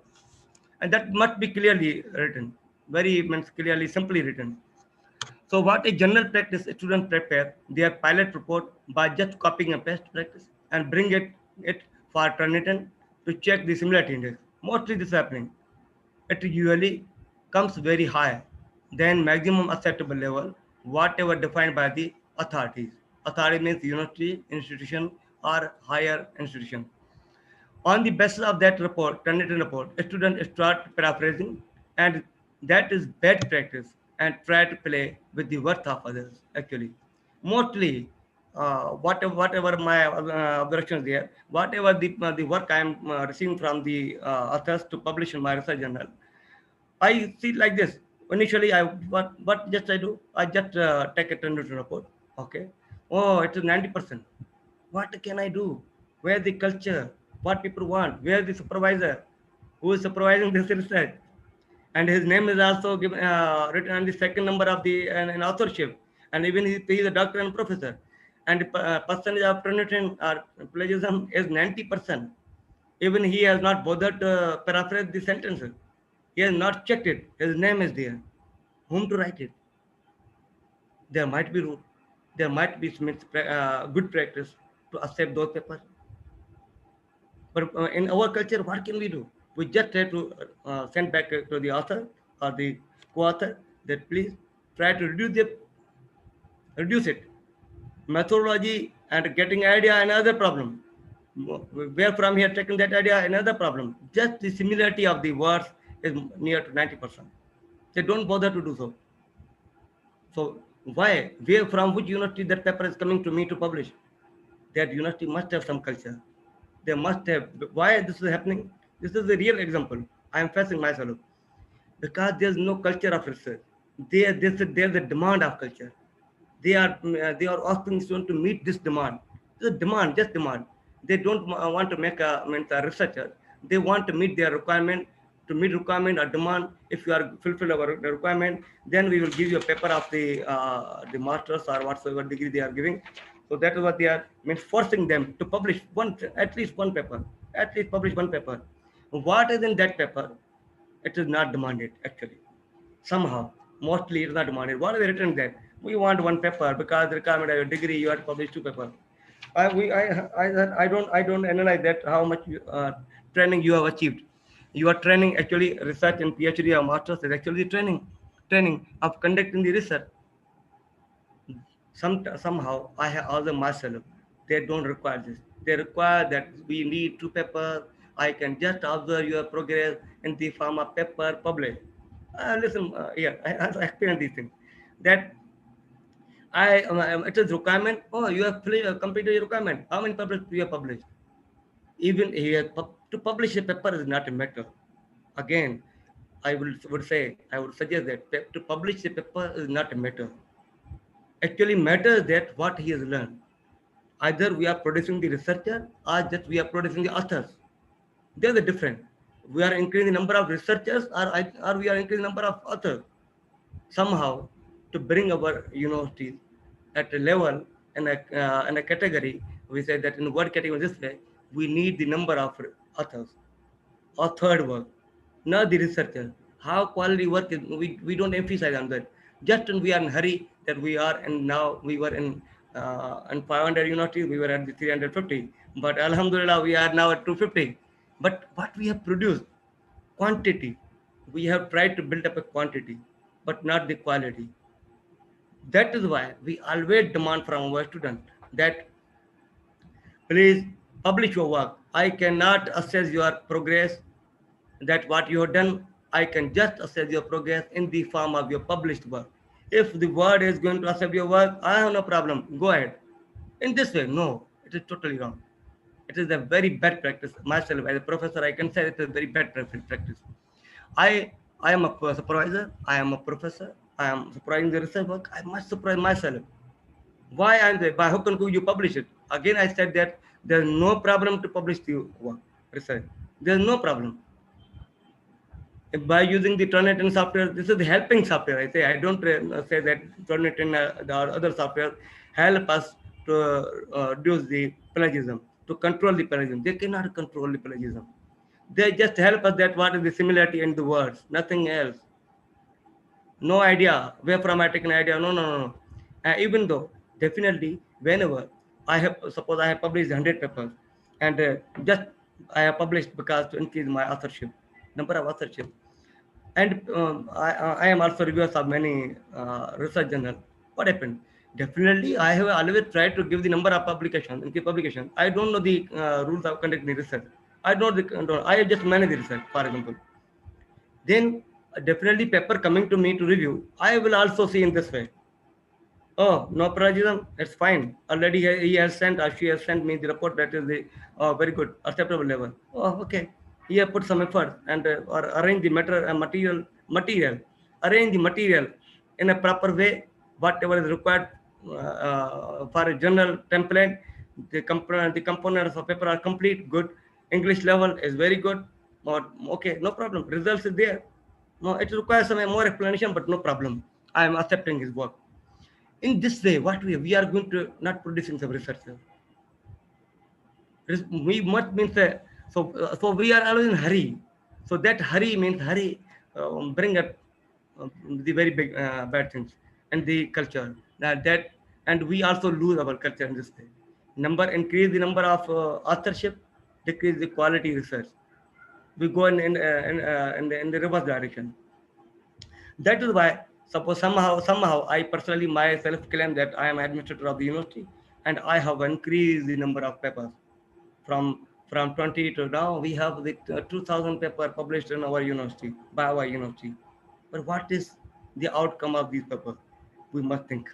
and that must be clearly written, very means clearly simply written. So what a general practice students prepare their pilot report by just copying a best practice and bring it for Turnitin to check the similarity index. Mostly this is happening. It usually comes very high than maximum acceptable level, whatever defined by the authorities. Authority means university, institution, or higher institution. On the basis of that report, Turnitin report, students start paraphrasing, and that is bad practice and try to play with the worth of others. Actually, mostly, whatever my observations there, whatever the work I am receiving from the authors to publish in my research journal, I see like this. Initially, what just I do? I just take a Turnitin report. Okay. Oh, it's 90%. What can I do? Where the culture? What people want? Where the supervisor? Who is supervising this research? And his name is also given written on the second number of the an authorship, and even he is a doctor and professor. And the percentage of Turnitin or plagiarism is 90%. Even he has not bothered to paraphrase the sentences. He has not checked it. His name is there. Whom to write it? There might be rule. There might be good practice to accept those papers. But in our culture, what can we do? We just have to send back to the author or the co-author that please try to reduce it. Methodology and getting idea, another problem. Where from here taking that idea, another problem. Just the similarity of the words is near to 90%. They don't bother to do so. So why? Where from which university that paper is coming to me to publish? That university must have some culture. They must have. Why this is happening? This is a real example. I am facing myself because there's no culture of research. There's a demand of culture. They are asking students to meet this demand. This is demand, just demand. They don't want to make a researcher. They want to meet their requirement. To meet requirement or demand, if you are fulfill our requirement, then we will give you a paper of the masters or whatsoever degree they are giving. So that is what they are means forcing them to publish at least one paper, at least publish one paper. What is in that paper? It is not demanded actually. Somehow, mostly it is not demanded. What is written there? We want one paper because the requirement of your degree you have to publish two papers. I don't analyze that how much training you have achieved. Your training actually research and PhD or masters is actually training of conducting the research. Somehow I have also myself. They don't require this. They require that we need two papers. I can just observe your progress in the form of paper published. Listen, I explain these things. That it is requirement. Oh, you have completed your requirement. How many papers you have published? Even here, to publish a paper is not a matter. Again, I would suggest that to publish a paper is not a matter. Actually, matters that what he has learned. Either we are producing the researcher or just we are producing the authors. There's a difference. We are increasing the number of researchers or we are increasing the number of authors. Somehow, to bring our universities at a level and a category, we say that in word category this way, we need the number of authors, authored work, not the researcher. How quality work is, we don't emphasize on that. Just when we are in hurry that we are, and now we were in 500 universities, we were at the 350, but Alhamdulillah, we are now at 250. But what we have produced, quantity, we have tried to build up a quantity. but not the quality. That is why we always demand from our students that please publish your work. I cannot assess your progress, that what you have done. I can just assess your progress in the form of your published work. If the word is going to accept your work, I have no problem. Go ahead. In this way, no, it is totally wrong. It is a very bad practice. Myself, as a professor, I can say it is a very bad practice. I I am a supervisor. I am a professor. I am supervising the research work. I must supervise myself. Why and by how can you publish it? Again, I said that there's no problem to publish the work research. There's no problem by using the Turnitin software. This is the helping software. I say I don't say that Turnitin the other software help us to reduce the plagiarism, to control the plagiarism. They cannot control the plagiarism. They just help us that what is the similarity in the words, nothing else. No idea where from I take an idea. No, no, no, no. Even though definitely whenever I have, suppose I have published 100 papers, and just I have published because to increase my authorship, number of authorship, and I am also reviewers of many research journal. What happened? Definitely, I have always tried to give the number of publications. In the publication, I don't know the rules of conducting research. I don't. I just manage the research, for example. Then definitely paper coming to me to review, I will also see in this way. Oh, no plagiarism, it's fine. Already he has sent or she has sent me the report that is the very good, acceptable level. Oh, okay. He has put some effort and or arrange the material, arrange the material in a proper way, whatever is required for a general template. The components of paper are complete, good. English level is very good. Or, okay, no problem. Results is there. No, it requires some more explanation, but no problem. I am accepting his work. In this way, what we are going to not producing some researchers. We must means so we are always in hurry. So that hurry means hurry bring up the very big bad things and the culture that and we also lose our culture in this way. Increase the number of authorship, decrease the quality research. We go in the reverse direction. That is why suppose somehow I personally myself claim that I am administrator of the university and I have increased the number of papers from 20 to now we have the 2000 paper published in our university by our university. But what is the outcome of these papers? We must think.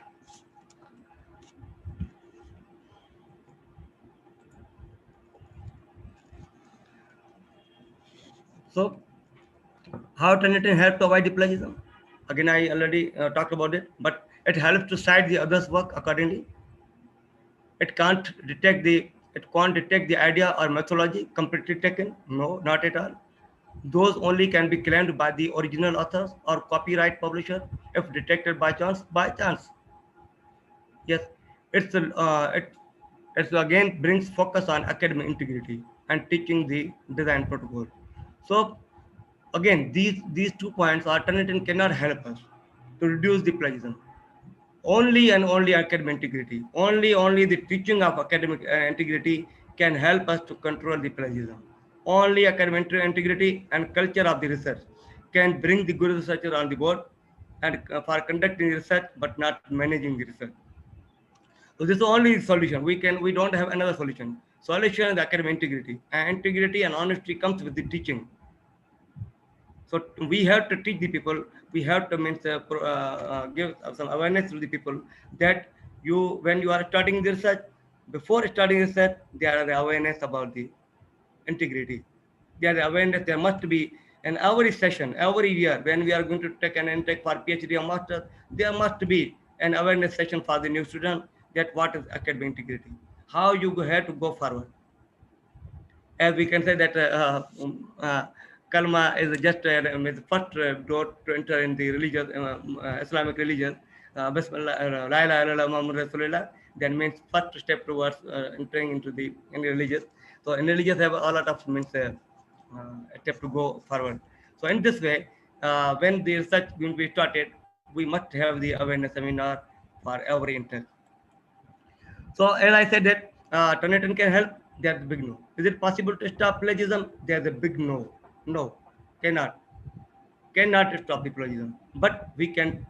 So how Turnitin help to avoid the plagiarism? Again, I already talked about it, but it helps to cite the others' work accordingly. It can't detect the idea or methodology completely taken. No, not at all. Those only can be claimed by the original authors or copyright publisher if detected by chance. By chance, yes, it again brings focus on academic integrity and teaching the design protocol. So again, these 2 points, alternative cannot help us to reduce the plagiarism. Only and only academic integrity, only the teaching of academic integrity can help us to control the plagiarism. Only academic integrity and culture of the research can bring the good researcher on the board and for conducting research but not managing the research. So this is only solution. We don't have another solution. Solution is academic integrity, and integrity and honesty comes with the teaching. So we have to teach the people. We have to give some awareness to the people that when you are starting the research, before starting research, there are the awareness about the integrity. There is awareness. There must be in every session, every year, when we are going to take an intake for PhD or master, there must be an awareness session for the new student that what is academic integrity, how you have to go forward. As we can say that kalma is just the first door to enter in the religious Islamic religion. Bismillah, la ilaha illallah Muhammad Rasulullah. That means first step towards entering into the religious. So in religious have a lot of means step to go forward. So in this way, when the research will be started, we must have the awareness seminar for every interest. So as I said that Turnitin can help, there's a big no. Is it possible to stop plagiarism? There's a big no. No, cannot. cannot stop the plagiarism, but we can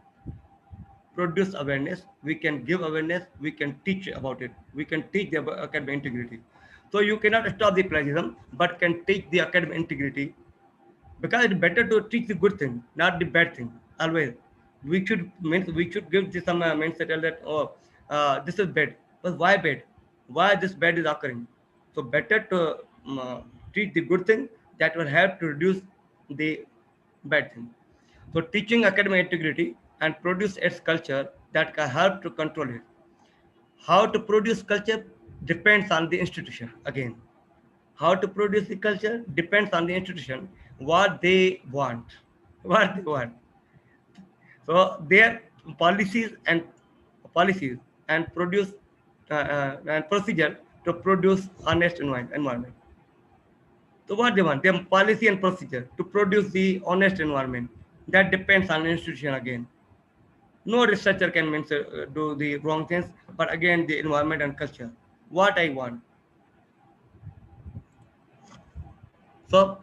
produce awareness, we can give awareness, we can teach about it, we can teach the academic integrity. So you cannot stop the plagiarism, but can teach the academic integrity, because it's better to teach the good thing, not the bad thing. Always, we should give this some mindset that this is bad, but why bad? Why this bad is occurring? So better to teach the good thing that will help to reduce the bad thing. So teaching academic integrity and produce its culture that can help to control it. How to produce culture depends on the institution again. How to produce the culture depends on the institution, what they want. What they want. So their policies and policies and produce and procedure to produce honest environment. So what they want, their policy and procedure to produce the honest environment. That depends on the institution again. No researcher can do the wrong things, but again the environment and culture. What I want. So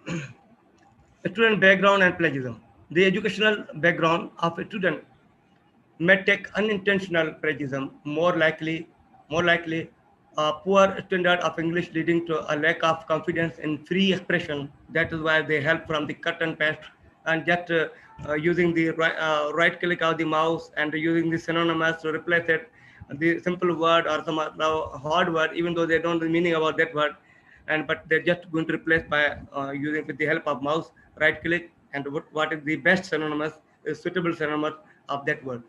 student background and plagiarism. The educational background of a student may take unintentional plagiarism, more likely a poor standard of English leading to a lack of confidence in free expression. That is why they help from the cut and paste and just using the right click of the mouse and using the synonymous to replace it, the simple word or some hard word, even though they don't know the meaning about that word, and but they're just going to replace by using with the help of mouse, right click, and what is the best synonymous, is suitable synonymous of that word.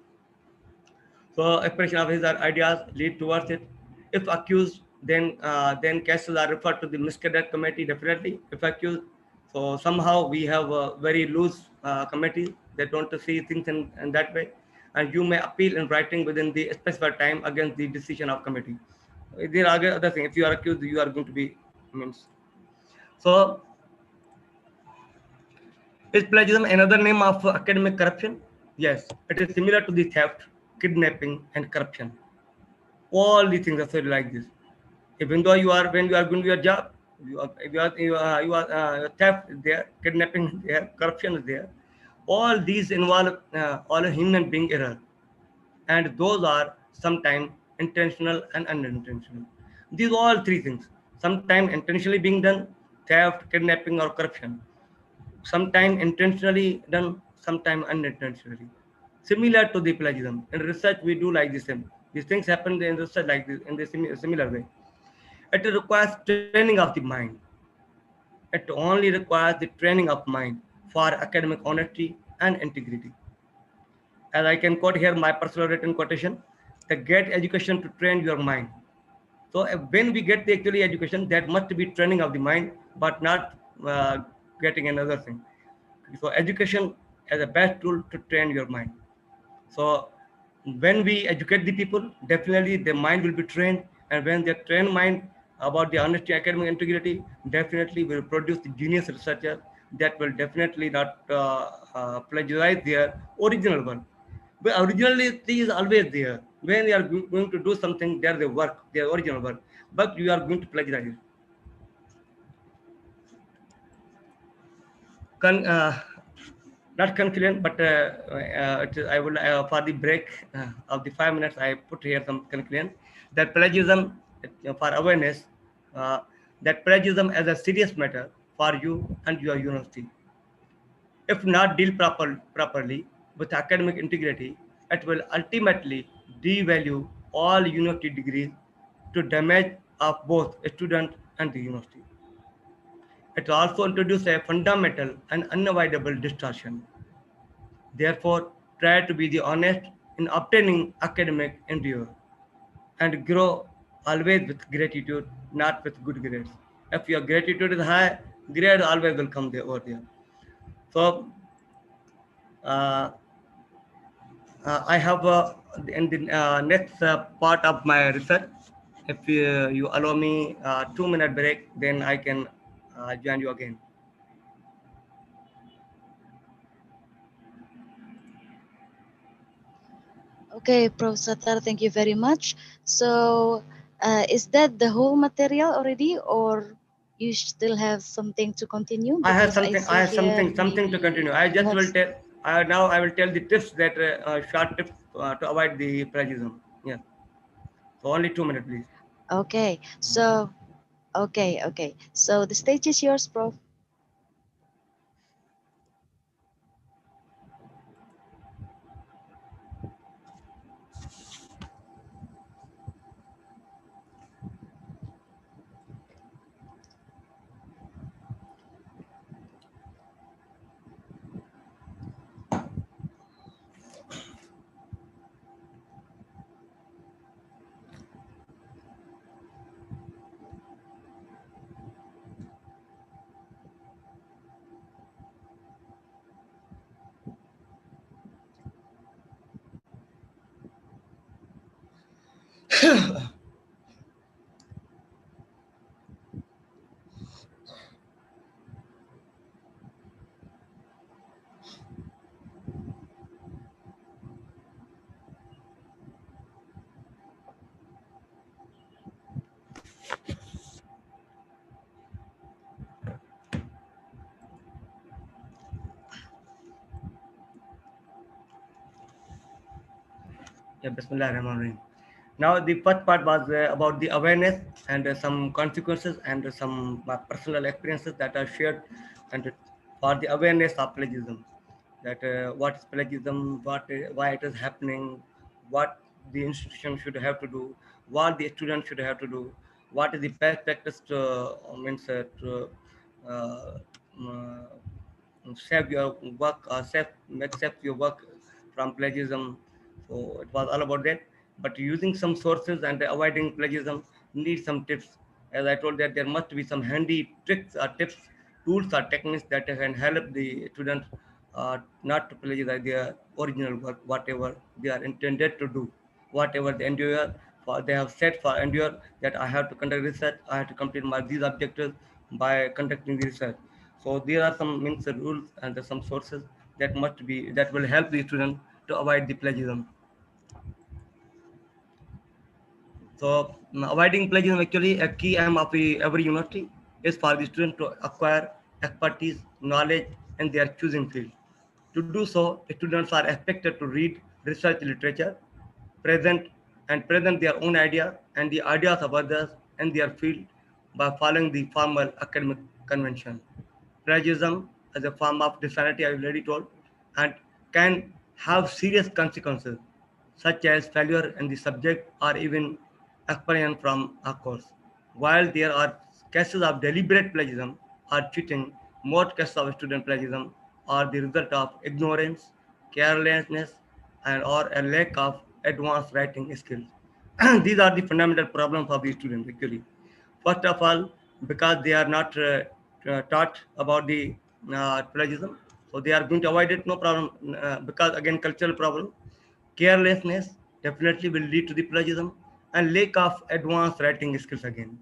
So expression of his ideas lead towards it. If accused, then cases are referred to the misconduct committee definitely. If accused, so somehow we have a very loose committee that don't see things in that way, and you may appeal in writing within the specified time against the decision of committee. There are other things. If you are accused, you are going to be means. So is plagiarism another name of academic corruption? Yes, it is similar to the theft, kidnapping, and corruption. All these things are sort of like this. Even though when you are doing your job, theft is there, kidnapping is there, corruption is there. All these involve all human being error, and those are sometimes intentional and unintentional. These all three things, sometimes intentionally being done, theft, kidnapping, or corruption. Sometimes intentionally done, sometimes unintentionally. Similar to the plagiarism. In research, we do like the same. These things happen in research like this, in the similar way. It requires training of the mind. It only requires the training of mind for academic honesty and integrity. As I can quote here my personal written quotation, the get education to train your mind. So when we get the actually education, that must be training of the mind, but not getting another thing. So education as a best tool to train your mind. So when we educate the people, definitely their mind will be trained, and when they train mind about the honesty, academic integrity, definitely will produce the genius researcher that will definitely not plagiarize their original work. But originality is always there. When you are going to do something, there's the work, their original work, but you are going to plagiarize it. Not conclusion, but I will for the break of the 5 minutes, I put here some conclusion that plagiarism for awareness, uh, that plagiarism as a serious matter for you and your university. If not dealt properly with academic integrity, it will ultimately devalue all university degrees to damage of both student and the university. It also introduces a fundamental and unavoidable distortion. Therefore, try to be the honest in obtaining academic endeavor and grow always with gratitude, not with good grades. If your gratitude is high, grade always will come there over there. So uh, I have in the next part of my research. If you allow me 2 minute break, then I can join you again. Okay, Prof. Sattar, thank you very much. So, is that the whole material already, or you still have something to continue? I have Because something. see I have here something to maybe continue. I you just have will tell. Now I will tell the tips that short tips to avoid the plagiarism. Yeah. So only 2 minutes, please. okay. So okay. So the stage is yours, Prof. Yeah, Bismillahirrahmanirrahim. Now, the first part was about the awareness and some consequences and some personal experiences that are shared and for the awareness of plagiarism. That what is plagiarism, why it is happening, what the institution should have to do, what the student should have to do, what is the best practice to uh, save your work or save your work from plagiarism. So it was all about that. But using some sources and avoiding plagiarism needs some tips. As I told that there must be some handy tricks or tips, tools or techniques that can help the student not to plagiarize their original work, whatever they are intended to do, whatever the endure for they have set for endure that I have to conduct research, I have to complete my these objectives by conducting the research. So there are some means rules and some sources that must be that will help the student to avoid the plagiarism. So avoiding plagiarism actually a key aim of every university is for the student to acquire expertise, knowledge in their choosing field. To do so, students are expected to read research literature, present present their own idea and the ideas of others in their field by following the formal academic convention. Plagiarism as a form of insanity, I already told, and can have serious consequences such as failure in the subject or even expulsion from a course. While there are cases of deliberate plagiarism or cheating, most cases of student plagiarism are the result of ignorance, carelessness, and or a lack of advanced writing skills. These are the fundamental problems of the students actually. First of all, because they are not taught about the plagiarism, so they are going to avoid it, no problem. Because again, cultural problem, carelessness definitely will lead to the plagiarism, and lack of advanced writing skills again,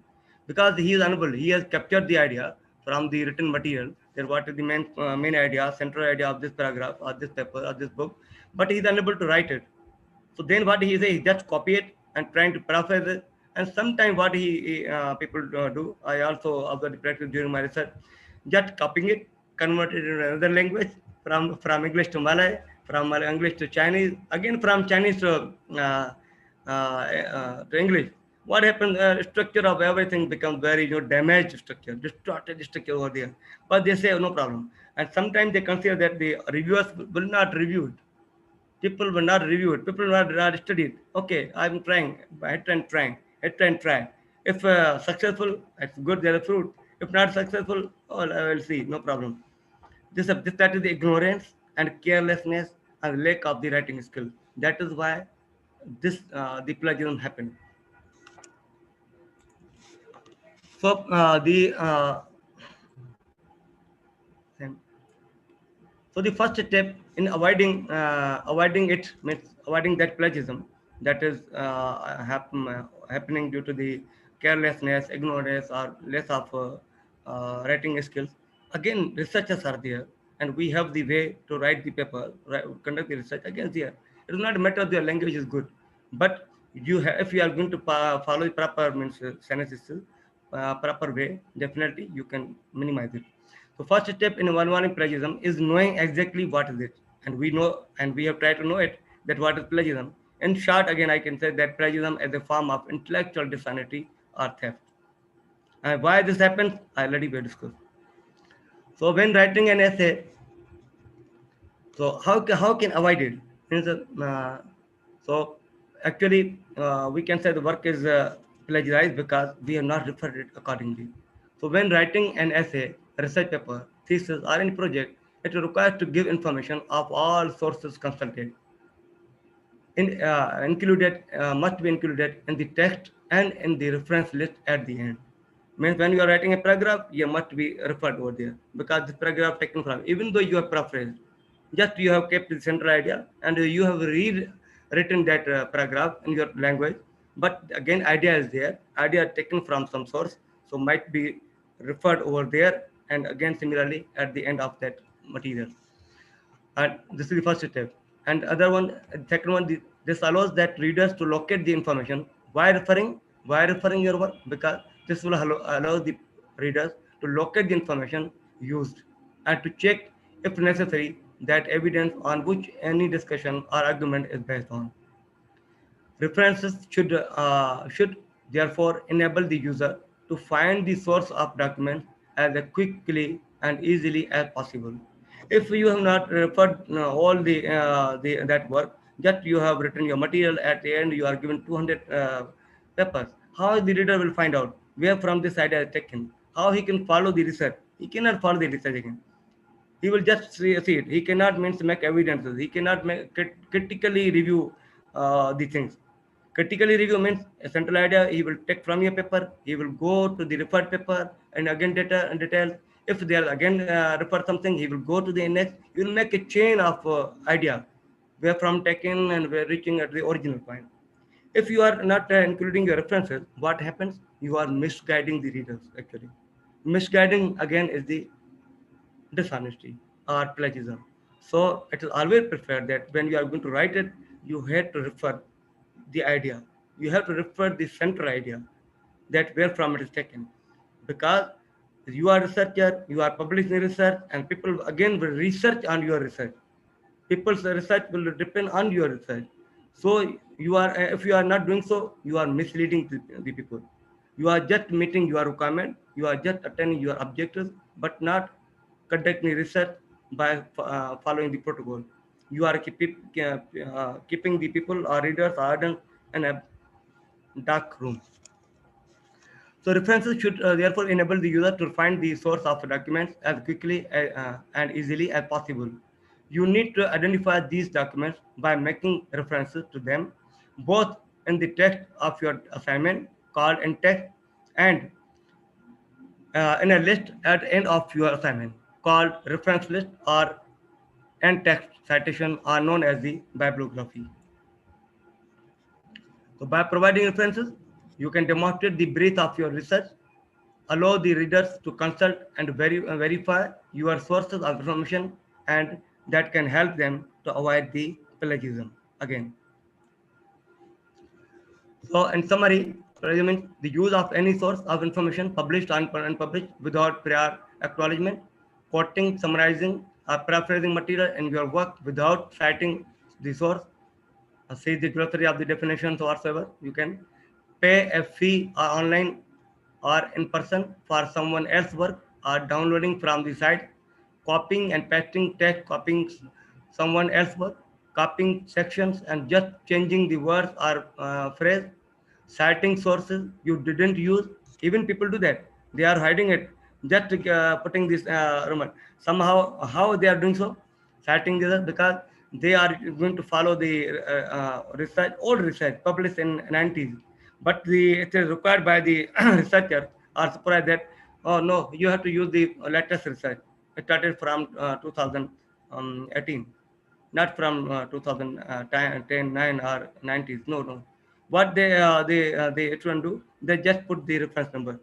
because he is unable. He has captured the idea from the written material. That what is the main idea, central idea of this paragraph or this paper or this book, but he is unable to write it. So then what he say, he just copy it and trying to paraphrase it. And sometimes what people do, I also observed the practice during my research, just copying it, convert it into another language from English to Malay, from English to Chinese, again from Chinese to English. What happens? Structure of everything becomes very damaged structure, distorted structure over there. But they say no problem, and sometimes they consider that the reviewers will not review it, people will not review it, people will not study it. Okay, I'm trying, hit and try. If successful, it's good, there is fruit. If not successful, oh, I will see, no problem. That is the ignorance and carelessness and lack of the writing skill. That is why the plagiarism happened. So the So the first step in avoiding it means avoiding that plagiarism that is happening due to the carelessness, ignorance, or less of writing skills. Again, researchers are there, and we have the way to write the paper, conduct the research. Again, there it does not matter the language is good, but if you are going to follow the proper means synthesis, proper way, definitely you can minimize it. So first step in avoiding plagiarism is knowing exactly what is it, and we know and we have tried to know it, that what is plagiarism. In short, again, I can say that plagiarism is a form of intellectual dishonesty or theft. And why this happens, I already we discussed. So when writing an essay, so how can avoid it? Means, so actually, we can say the work is plagiarized because we have not referred it accordingly. So when writing an essay, research paper, thesis, or any project, it requires to give information of all sources consulted. Included must be included in the text and in the reference list at the end. Means when you are writing a paragraph, you must be referred over there because this paragraph taken from, even though you have paraphrased, just you have kept the central idea and you have written that paragraph in your language, but again idea is there, idea taken from some source, so might be referred over there, and again similarly at the end of that material. And this is the first step. And other one, second one, this allows that readers to locate the information. Why referring your work? Because this will allow the readers to locate the information used and to check, if necessary, that evidence on which any discussion or argument is based on. References should therefore enable the user to find the source of document as quickly and easily as possible. If you have not referred all the that work, just you have written your material, at the end you are given 200 papers. How the reader will find out where from this idea is taken? How he can follow the research? He cannot follow the research again. He will just see it. He cannot means make evidences. He cannot critically review the things. Critically review means a central idea he will take from your paper. He will go to the referred paper and again data and details. If they are again refer something, he will go to the next. He will make a chain of idea where from taken and where reaching at the original point. If you are not including your references, what happens? You are misguiding the readers actually. Misguiding again is the dishonesty or plagiarism. So it is always preferred that when you are going to write it, you have to refer the idea. You have to refer the central idea, that where from it is taken. Because you are a researcher, you are publishing research, and people again will research on your research. People's research will depend on your research. So you are, if you are not doing so, you are misleading the people. You are just meeting your requirement, you are just attaining your objectives, but not conducting research by following the protocol. You are keeping the people or readers ardent in a dark room. So references should therefore enable the user to find the source of documents as quickly and easily as possible. You need to identify these documents by making references to them, both in the text of your assignment called in text, and in a list at the end of your assignment called reference list, or end text citation are known as the bibliography. So by providing references, you can demonstrate the breadth of your research, allow the readers to consult and verify your sources of information, and that can help them to avoid the plagiarism again. So in summary, plagiarism means the use of any source of information published or unpublished without prior acknowledgement, quoting, summarizing, or paraphrasing material in your work without citing the source. See the glossary of the definitions whatsoever. You can pay a fee online or in person for someone else's work, or downloading from the site, copying and pasting text, copying someone else's work, copying sections and just changing the words or phrase, citing sources you didn't use. Even people do that. They are hiding it, just putting this somehow. How they are doing so? Citing this because they are going to follow the research, old research published in 90s, but it is required by the researcher or surprised that, oh no, you have to use the latest research. It started from 2018, not from 2010, 9 or 90s. No, no. What they try do, they just put the reference number.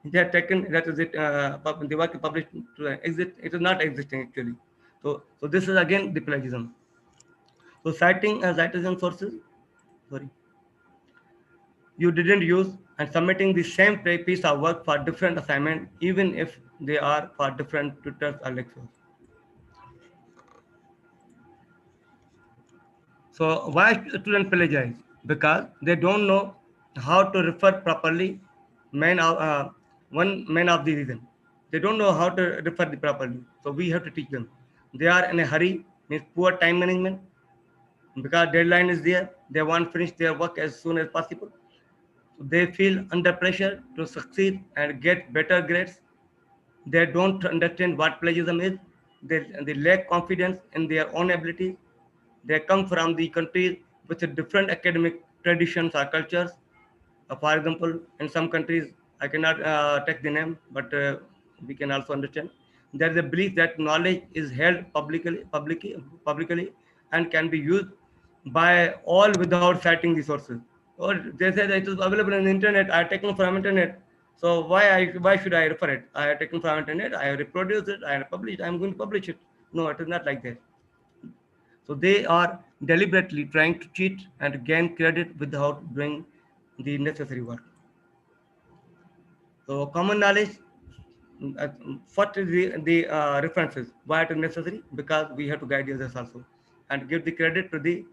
They have taken that is it. The work published to exist. It is not existing actually. So this is again the plagiarism. So citing citation sources. Sorry. you didn't use, and submitting the same piece of work for different assignment, even if they are for different tutors or lecturers. So why students plagiarize? Because they don't know how to refer properly. Main of, one main of the reason, they don't know how to refer the properly. So we have to teach them. They are in a hurry, means poor time management, because deadline is there. They want to finish their work as soon as possible. So they feel under pressure to succeed and get better grades. They don't understand what plagiarism is. They lack confidence in their own abilities. They come from the countries with a different academic traditions or cultures. For example, in some countries, I cannot take the name, but we can also understand. There is a belief that knowledge is held publicly, and can be used by all without citing the sources. Or they say that it is available on the internet. I have taken from internet. So why should I refer it? I have taken from internet. I have reproduced it. I have published. I am going to publish it. No, it is not like that. So they are deliberately trying to cheat and gain credit without doing the necessary work. So common knowledge, uh, what is the references? Why it is necessary? Because we have to guide users also and give the credit to the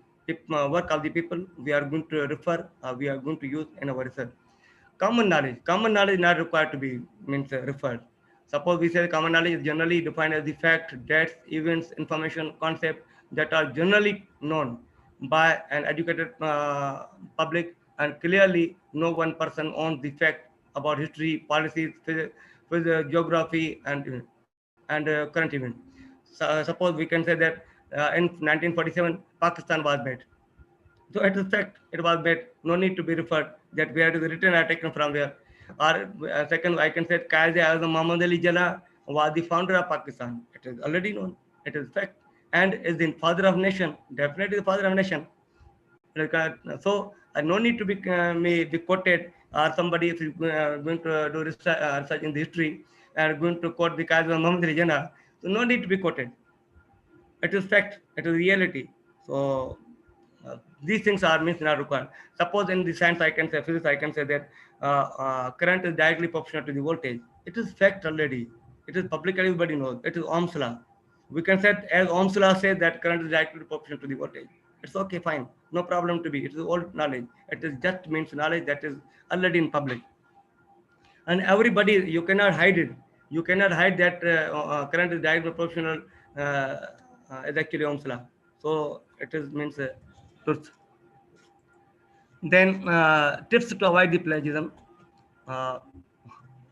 work of the people we are going to refer, we are going to use in our research. Common knowledge is not required to be means referred. Suppose we say common knowledge is generally defined as the fact, dates, events, information, concept that are generally known by an educated public, and clearly no one person owns the fact about history, policies, geography, and current events. So, suppose we can say that in 1947 Pakistan was made. So it is fact, it was made. No need to be referred that where it is written or taken from where. Or second, I can say Qaid Azam Muhammad Ali Jinnah was the founder of Pakistan. It is already known. It is fact, and is the father of nation. Definitely the father of nation. So no need to be quoted, or somebody if is going to do research in the history and going to quote the Qaid Azam Muhammad Ali Jinnah. So no need to be quoted. It is fact. It is reality. So these things are means not required. Suppose in the science I can say, physics I can say that current is directly proportional to the voltage. It is fact already. It is publicly everybody knows. It is Ohm's law. We can say as Ohm's law says that current is directly proportional to the voltage. It's okay, fine, no problem to be. It is old knowledge. It is just means knowledge that is already in public, and everybody, you cannot hide it. You cannot hide that current is directly proportional is actually Ohm's law. So it is means truth. Then tips to avoid the plagiarism. Uh,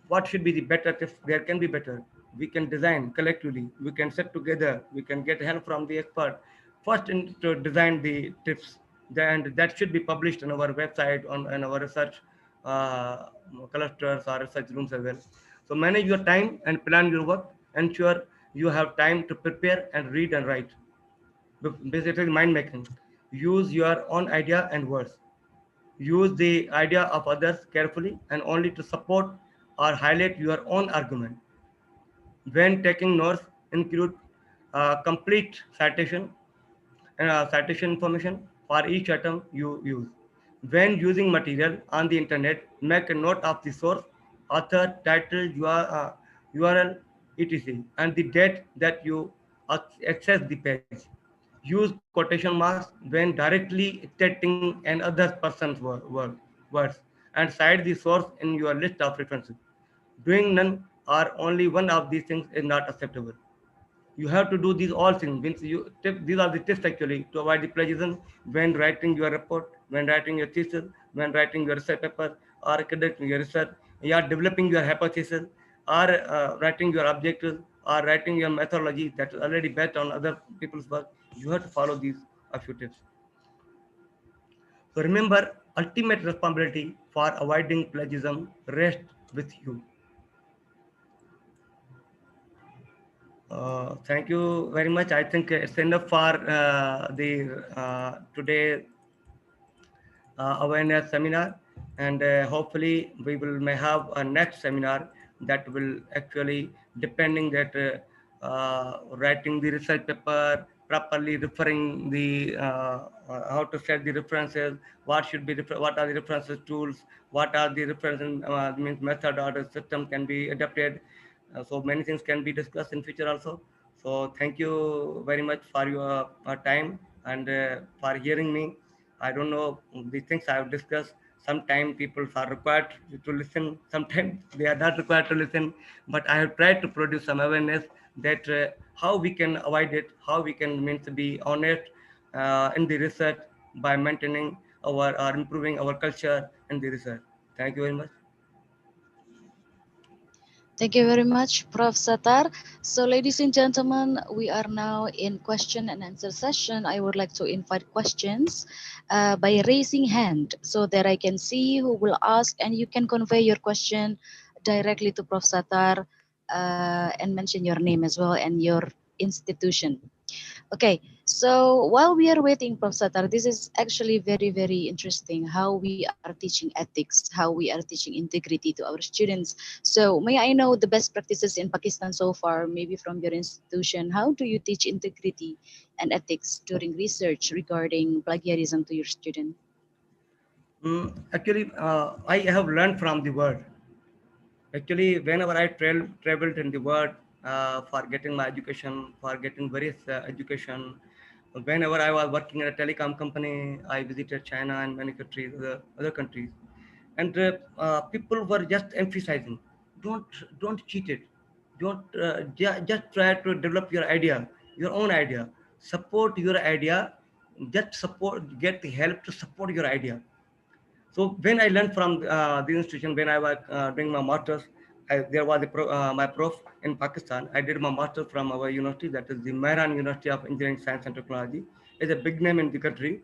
what should be the better tips? There can be better. We can design collectively. We can sit together. We can get help from the expert. First, to design the tips. Then that should be published on our website, on our research clusters or research rooms as well. So manage your time and plan your work. Ensure you have time to prepare and read and write. Basically, mind making. Use your own idea and words. Use the idea of others carefully and only to support or highlight your own argument. When taking notes, include complete citation and citation information for each item you use. When using material on the internet, make a note of the source, author, title, URL, etc., and the date that you access the page. Use quotation marks when directly stating another person's words, and cite the source in your list of references. Doing none or only one of these things is not acceptable. You have to do these all things. Means these are the tips actually to avoid the plagiarism when writing your report, when writing your thesis, when writing your research paper, or conducting your research. You are developing your hypothesis, or writing your objectives, or writing your methodology that is already based on other people's work. You have to follow these a few tips. So remember, ultimate responsibility for avoiding plagiarism rests with you. Thank you very much. I think it's enough for the today awareness seminar, and hopefully we will may have a next seminar that will actually depending that writing the research paper, properly referring the how to set the references, what should be what are the references tools, what are the reference means method or the system can be adapted. So many things can be discussed in future also. So thank you very much for your time and for hearing me. I don't know the things I have discussed. Sometimes people are required to listen, sometimes they are not required to listen, but I have tried to produce some awareness that how we can avoid it, how we can means to be honest in the research by maintaining our or improving our culture in the research. Thank you very much. Thank you very much, Prof. Satar. So, ladies and gentlemen, we are now in question and answer session. I would like to invite questions by raising hand so that I can see who will ask, and you can convey your question directly to Prof. Satar and mention your name as well and your institution. Okay, so while we are waiting, Prof. Satar, this is actually very, very interesting how we are teaching ethics, how we are teaching integrity to our students. So may I know the best practices in Pakistan so far, maybe from your institution? How do you teach integrity and ethics during research regarding plagiarism to your student? Actually, I have learned from the word. Actually, whenever I traveled in the world for getting my education, for getting various education, whenever I was working at a telecom company, I visited China and many countries, other countries, and people were just emphasizing, don't cheat it, don't just try to develop your idea, your own idea, support your idea, just support, get the help to support your idea. So when I learned from the institution, when I was doing my masters, there was my prof in Pakistan. I did my master from our university, that is the Mehran University of Engineering, Science and Technology. It's a big name in the country.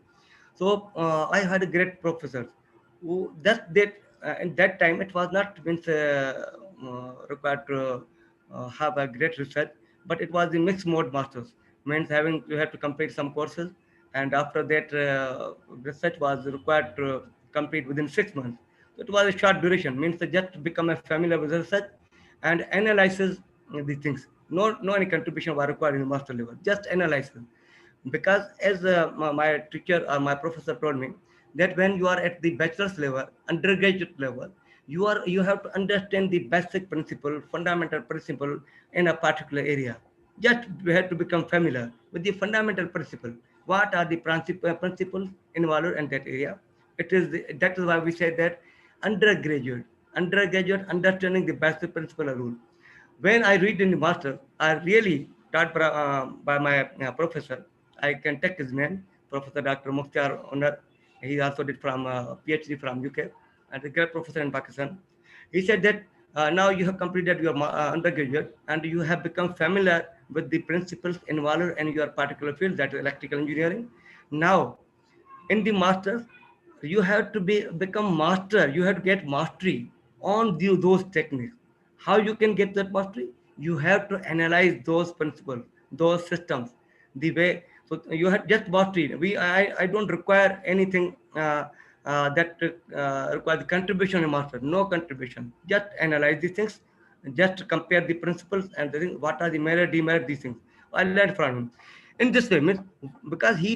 So I had a great professor who that in that time it was not means required to have a great research, but it was the mixed mode masters, means having you have to complete some courses, and after that research was required to complete within 6 months. So it was a short duration, means they just become a familiar with research and analyzes the things. No any contribution was required in the master level, just analysis. Because as my teacher or my professor told me that when you are at the bachelor's level, undergraduate level, you have to understand the basic principle, fundamental principle in a particular area. Just you have to become familiar with the fundamental principle. What are the principles involved in that area? That is why we say that undergraduate understanding the basic principle rule. When I read in the master, I really taught by my professor. I can take his name, Professor Dr. Mukhtar Onar. He also did from PhD from UK and a great professor in Pakistan. He said that now you have completed your undergraduate and you have become familiar with the principles involved in your particular field, that is electrical engineering. Now in the masters you have to become master, you have to get mastery on those techniques. How you can get that mastery? You have to analyze those principles, those systems, the way. So you have just mastery. I don't require anything that requires contribution in master. No contribution, just analyze these things, just compare the principles and the thing, what are the merit demerit, these things I learned from him. In this way, means because he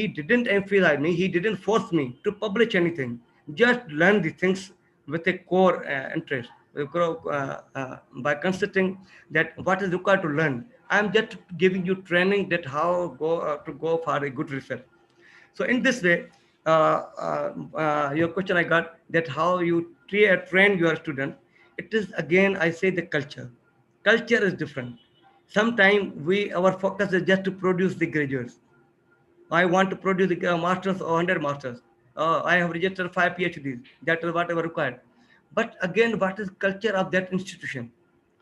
didn't emphasize me, he didn't force me to publish anything, just learn the things with a core interest, by considering that what is required to learn. I'm just giving you training that how to go for a good research. So in this way, your question I got, that how you train your student. It is again I say the culture. Culture is different. Sometimes our focus is just to produce the graduates. I want to produce the masters or 100 masters. I have registered 5 PhDs. That is whatever required. But again, what is culture of that institution?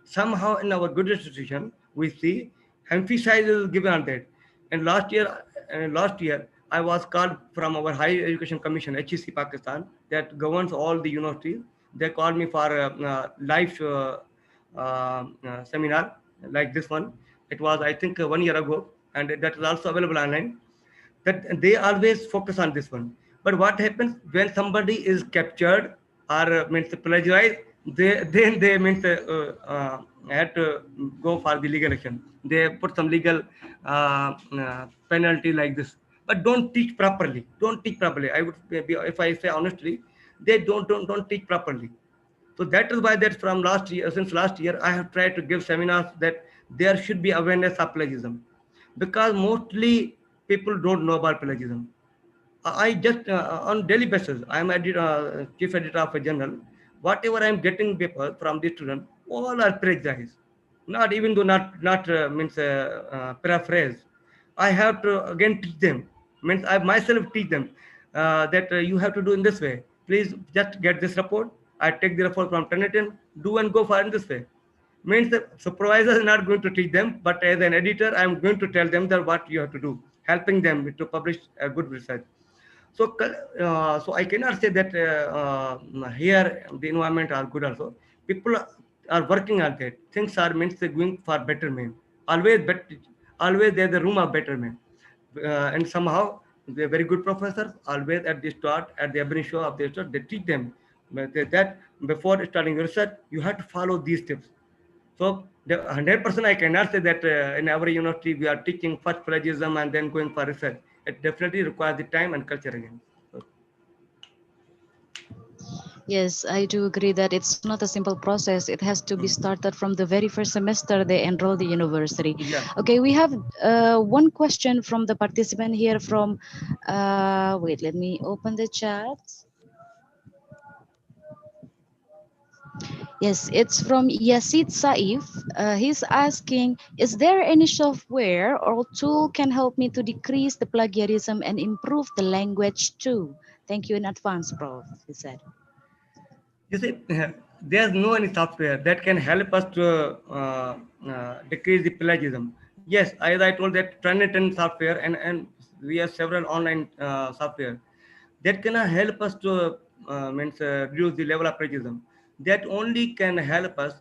Somehow in our good institution, we see emphasis is given on that. And last year, I was called from our Higher Education Commission, HEC Pakistan, that governs all the universities. They called me for a live seminar like this one. It was, I think, 1 year ago, and that is also available online. That they always focus on this one. But what happens when somebody is captured or means plagiarized? Then they means had to go for the legal action. They put some legal penalty like this. but don't teach properly. Don't teach properly. I would be, if I say honestly, they don't teach properly. So that is why that from last year, since last year, I have tried to give seminars that there should be awareness of plagiarism, because mostly people don't know about plagiarism. I just on daily basis, I am chief editor of a journal. Whatever I am getting paper from the student, all are plagiarized. Not even though not means paraphrase. I have to again teach them. Means I myself teach them that you have to do in this way. Please just get this report. I take the report from Turnitin, do and go for in this way. Means the supervisor is not going to teach them, but as an editor, I am going to tell them that what you have to do, helping them to publish a good research. So, so I cannot say that here the environment are good also. People are working on that. Things are means they're going for betterment. Always, always there's a room of betterment. And somehow they're very good professors. Always at the start, at the opening show of the start, they teach them that before starting research, you have to follow these steps. So the 100% I cannot say that in our university we are teaching first plagiarism and then going for research. It definitely requires the time and culture again. So, Yes, I do agree that it's not a simple process. It has to be started from the very first semester they enroll the university. yeah. Okay, we have one question from the participant here from, wait, let me open the chat. Yes, it's from Yasid Saif. He's asking, is there any software or tool can help me to decrease the plagiarism and improve the language too? Thank you in advance, Prof, he said. You see, there's no any software that can help us to decrease the plagiarism. Yes, as I told that Turnitin software and we have several online software that can help us to reduce the level of plagiarism. That only can help us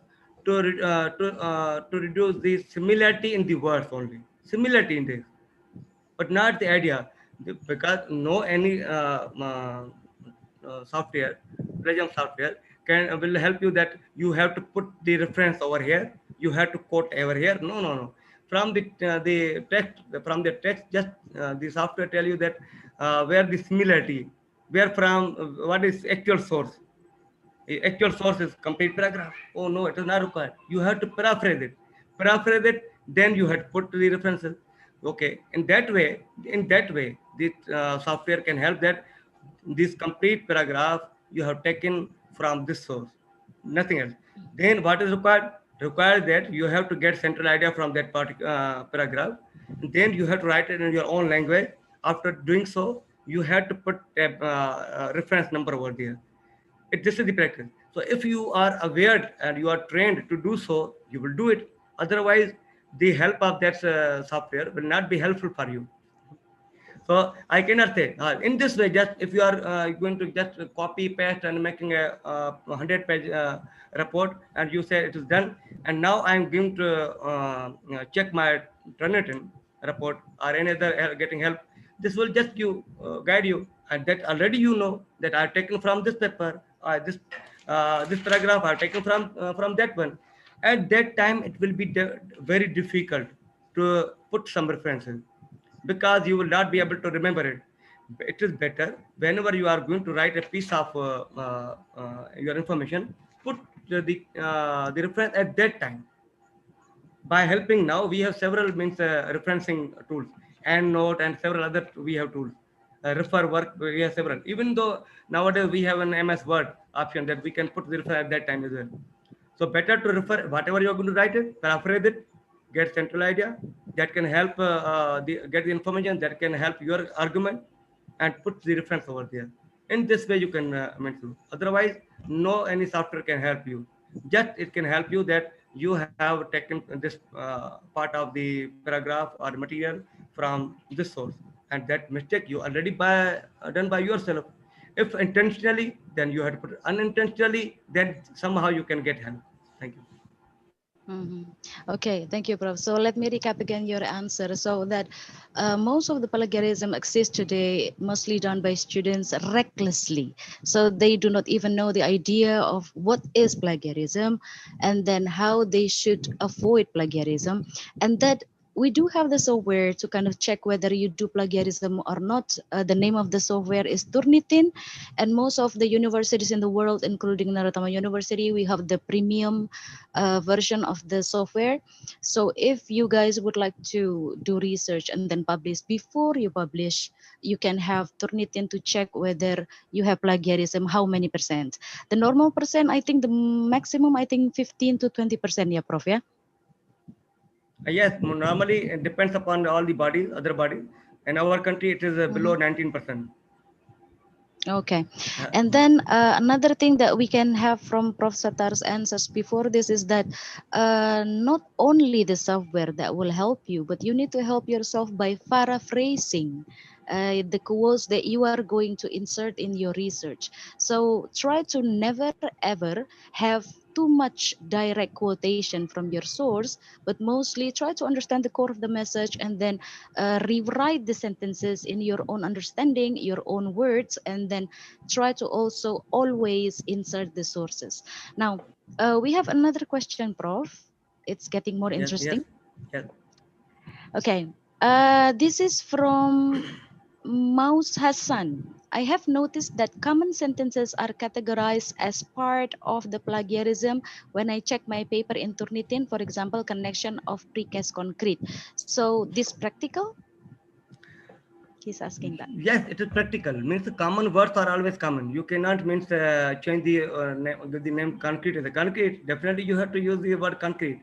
to reduce the similarity in the words only. Similarity in this, but not the idea. Because no any software, plagiarism software can will help you that you have to put the reference over here, you have to quote over here. No, no, no. From the text, just the software tell you that where the similarity, where from what is actual source. Actual source is complete paragraph. Oh no, it is not required. You have to paraphrase it. Paraphrase it, then you have to put the references. Okay, in that way, the software can help that this complete paragraph you have taken from this source, nothing else. Then what is required? Required that you have to get central idea from that paragraph. And then you have to write it in your own language. After doing so, you have to put a reference number over there. This is the practice. So if you are aware and you are trained to do so, you will do it. Otherwise, the help of that software will not be helpful for you. So I cannot say in this way. Just if you are going to just copy paste and making a 100-page report, and you say it is done, and now I am going to check my Turnitin report or any other getting help. This will just guide you, and that already you know that I have taken from this paper, this paragraph I have taken from that one. At that time, it will be very difficult to put some references, because you will not be able to remember it. It is better whenever you are going to write a piece of your information, put the reference at that time. By helping, now we have several referencing tools, and note and several other we have tools. Refer work, we have several. Even though nowadays we have an MS Word option that we can put the refer at that time as well. So better to refer whatever you're going to write it, paraphrase it, get central idea that can help get the information that can help your argument, and put the reference over there. In this way, you can mention. Otherwise, no any software can help you. Just it can help you that you have taken this part of the paragraph or material from this source, and that mistake you already done by yourself. If intentionally, then you have to put it. Unintentionally, then somehow you can get help. Thank you. Okay, thank you, Prof. So let me recap again your answer. So that most of the plagiarism exists today, mostly done by students recklessly. So they do not even know the idea of what is plagiarism, and then how they should avoid plagiarism. And that we do have the software to kind of check whether you do plagiarism or not. The name of the software is Turnitin, and most of the universities in the world, including Naratama University, we have the premium version of the software. So if you guys would like to do research and then publish, before you publish, you can have Turnitin to check whether you have plagiarism, how many percent. The normal percent, I think the maximum, I think 15 to 20%, yeah, Prof, yeah? Yes, normally it depends upon all the bodies, other bodies. In our country, it is below 19%. Okay. And then another thing that we can have from Prof. Satar's answers before this is that not only the software that will help you, but you need to help yourself by paraphrasing the quotes that you are going to insert in your research. So try to never ever have too much direct quotation from your source, but mostly try to understand the core of the message and then rewrite the sentences in your own understanding, your own words, and then try to also always insert the sources. Now, we have another question, Prof. It's getting more Yes, yes, interesting. yes. Okay. This is from Maus Hassan. I have noticed that common sentences are categorized as part of the plagiarism when I check my paper in Turnitin, for example, connection of precast concrete. So this practical? He's asking that. Yes, it is practical. Means the common words are always common. You cannot means change the name concrete as a concrete. Definitely, you have to use the word concrete.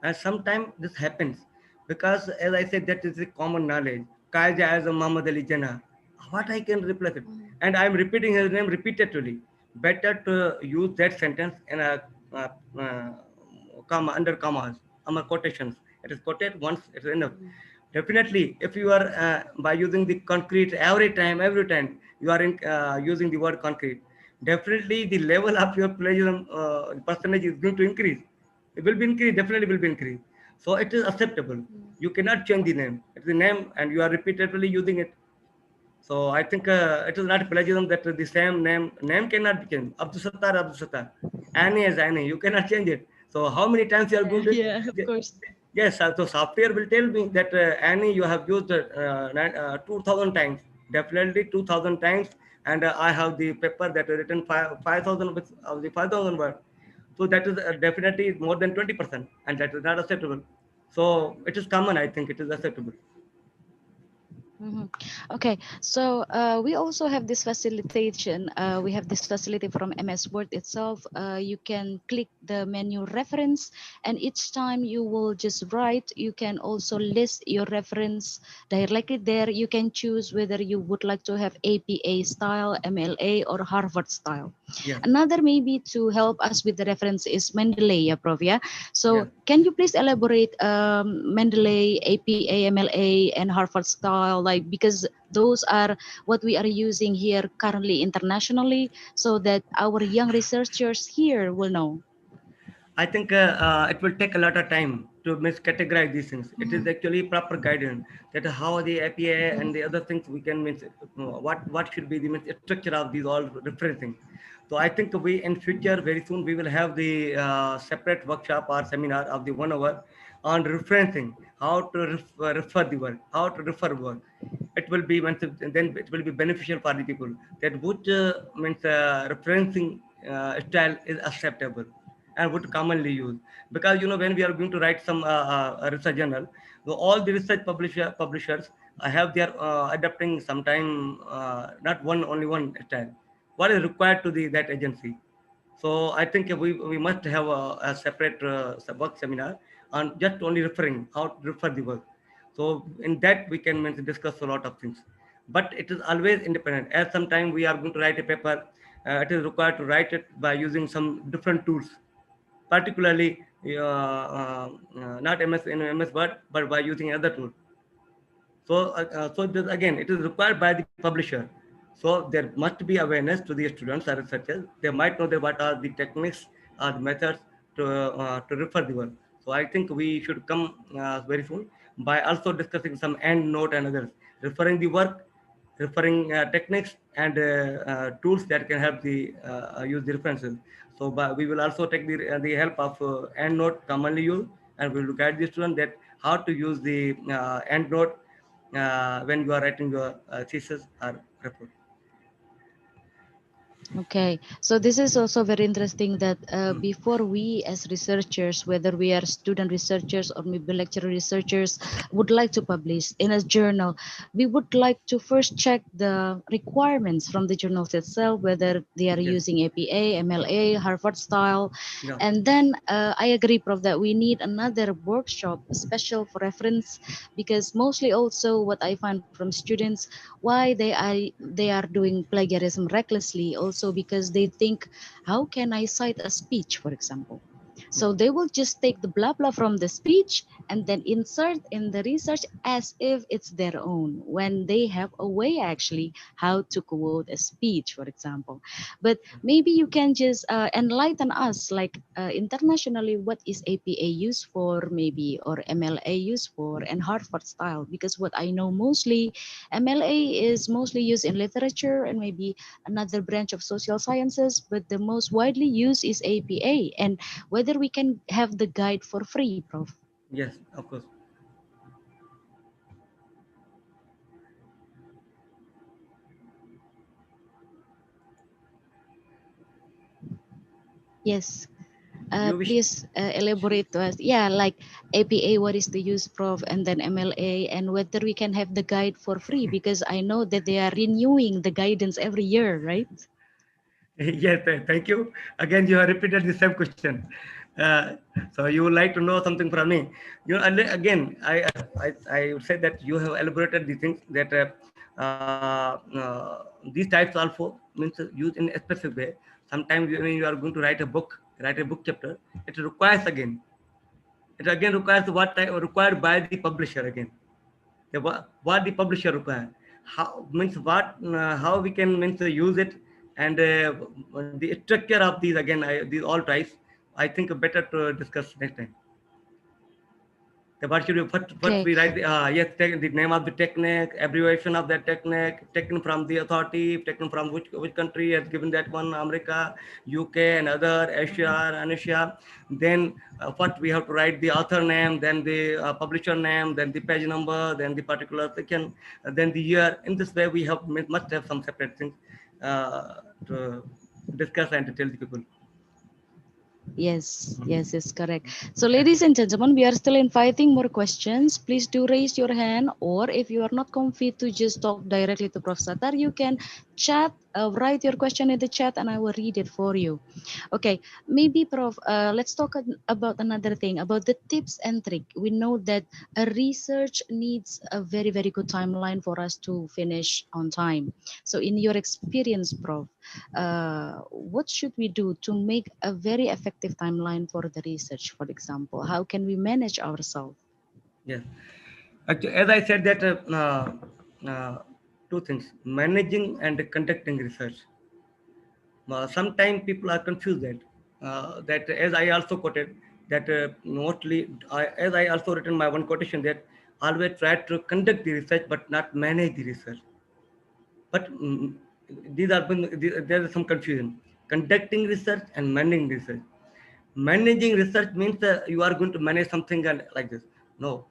And sometimes this happens because, as I said, that is a common knowledge. Kaja as a Muhammad Ali Jinnah. What I can replace it, and I am repeating his name repeatedly. Better to use that sentence in a comma under commas, under quotations. It is quoted once. It is enough. Definitely, if you are by using the concrete every time you are using the word concrete, definitely the level of your plagiarism percentage is going to increase. It will be increased, definitely will be increased. So it is acceptable. You cannot change the name. It's the name and you are repeatedly using it. So I think it is not plagiarism that the same name cannot be changed. Abdul Sattar, Abdul Sattar. Annie is Annie. You cannot change it. So how many times you are going to? Yeah, of course. Yes, so software will tell me that Annie, you have used 2,000 times, definitely 2,000 times, and I have the paper that is written 5,000 of the 5,000 word. So that is definitely more than 20%, and that is not acceptable. So it is common, I think it is acceptable. Mhm. Okay, so we also have this facilitation. We have this facility from MS Word itself. You can click the menu reference, and each time you will just write, you can also list your reference directly there. You can choose whether you would like to have APA style, MLA, or Harvard style. Yes, Another maybe to help us with the reference is Mendeley, yeah, Prof. Yeah. yes. So can you please elaborate Mendeley, APA, MLA, and Harvard style, like because those are what we are using here currently internationally, so that our young researchers here will know. I think it will take a lot of time to miscategorize these things. It is actually proper guidance that how the APA and the other things we can means what should be the structure of these all referencing. So I think we in future very soon we will have the separate workshop or seminar of the 1 hour on referencing, how to refer the work, how to refer work. It will be then it will be beneficial for the people that which means referencing style is acceptable and would commonly use, because when we are going to write some research journal, so all the research publishers have their adapting sometime not only one style what is required to the that agency. So I think we must have a separate work seminar on just only referring how to refer the work. So in that we can discuss a lot of things, but it is always independent. As sometime we are going to write a paper, it is required to write it by using some different tools, particularly not MS in MS Word, but by using other tool. So this, again, it is required by the publisher. So there must be awareness to the students or researchers. They might know that what are the techniques or the methods to refer the work. So I think we should come very soon by also discussing some end note and others, referring the work, referring techniques and tools that can help the use the references. So we will also take the help of end note commonly used, and we will guide the student that how to use the EndNote when you are writing your thesis or report. Okay, so this is also very interesting that Mm. before we as researchers, whether we are student researchers or maybe lecturer researchers, would like to publish in a journal, we would like to first check the requirements from the journals itself, whether they are Yes. using APA, MLA, Harvard style. Yeah. And then I agree, Prof, that we need another workshop special for reference, because mostly also what I find from students, why they are doing plagiarism recklessly also because they think, how can I cite a speech, for example? So they will just take the blah blah from the speech and then insert in the research as if it's their own, when they have a way actually how to quote a speech, for example. But maybe you can just enlighten us, like internationally, what is APA used for, maybe, or MLA used for, and Harvard style, because what I know mostly, MLA is mostly used in literature and maybe another branch of social sciences, but the most widely used is APA. And whether we can have the guide for free, Prof. Yes, of course. Yes. You wish. Please elaborate to us. Yeah, like APA, what is the use, Prof, and then MLA, and whether we can have the guide for free, because I know that they are renewing the guidance every year, right? Yes, thank you. Again, you have repeated the same question. Uh, so you would like to know something from me. You know, again, I would say that you have elaborated the things that these types also means used in a specific way. Sometimes when you are going to write a book chapter, it requires again. It again requires what type required by the publisher again. What the publisher require, how means what how we can means use it, and the structure of these again, these all types, I think better to discuss next time. What should we, what Okay. we write? Yes, the name of the technique, abbreviation of that technique, taken from the authority, taken from which country has given that one, America, UK, and other Asia and Asia. Then what we have to write, the author name, then the publisher name, then the page number, then the particular section, then the year. In this way, we have must have some separate things to discuss and to tell the people. Yes, yes, it's correct. So, ladies and gentlemen, we are still inviting more questions. Please do raise your hand, or if you are not comfy to just talk directly to Prof. Satar, you can chat, write your question in the chat, and I will read it for you. Okay, maybe, Prof, let's talk about another thing, about the tips and trick. We know that a research needs a very, very good timeline for us to finish on time. So, in your experience, Prof, what should we do to make a very effective timeline for the research, for example? How can we manage ourselves? Yes. Actually, as I said that two things: managing and conducting research. Sometimes people are confused that as I also quoted that mostly as I also written my one quotation that always try to conduct the research but not manage the research. But these are there is some confusion. Conducting research and managing research. Managing research means you are going to manage something and like this. No,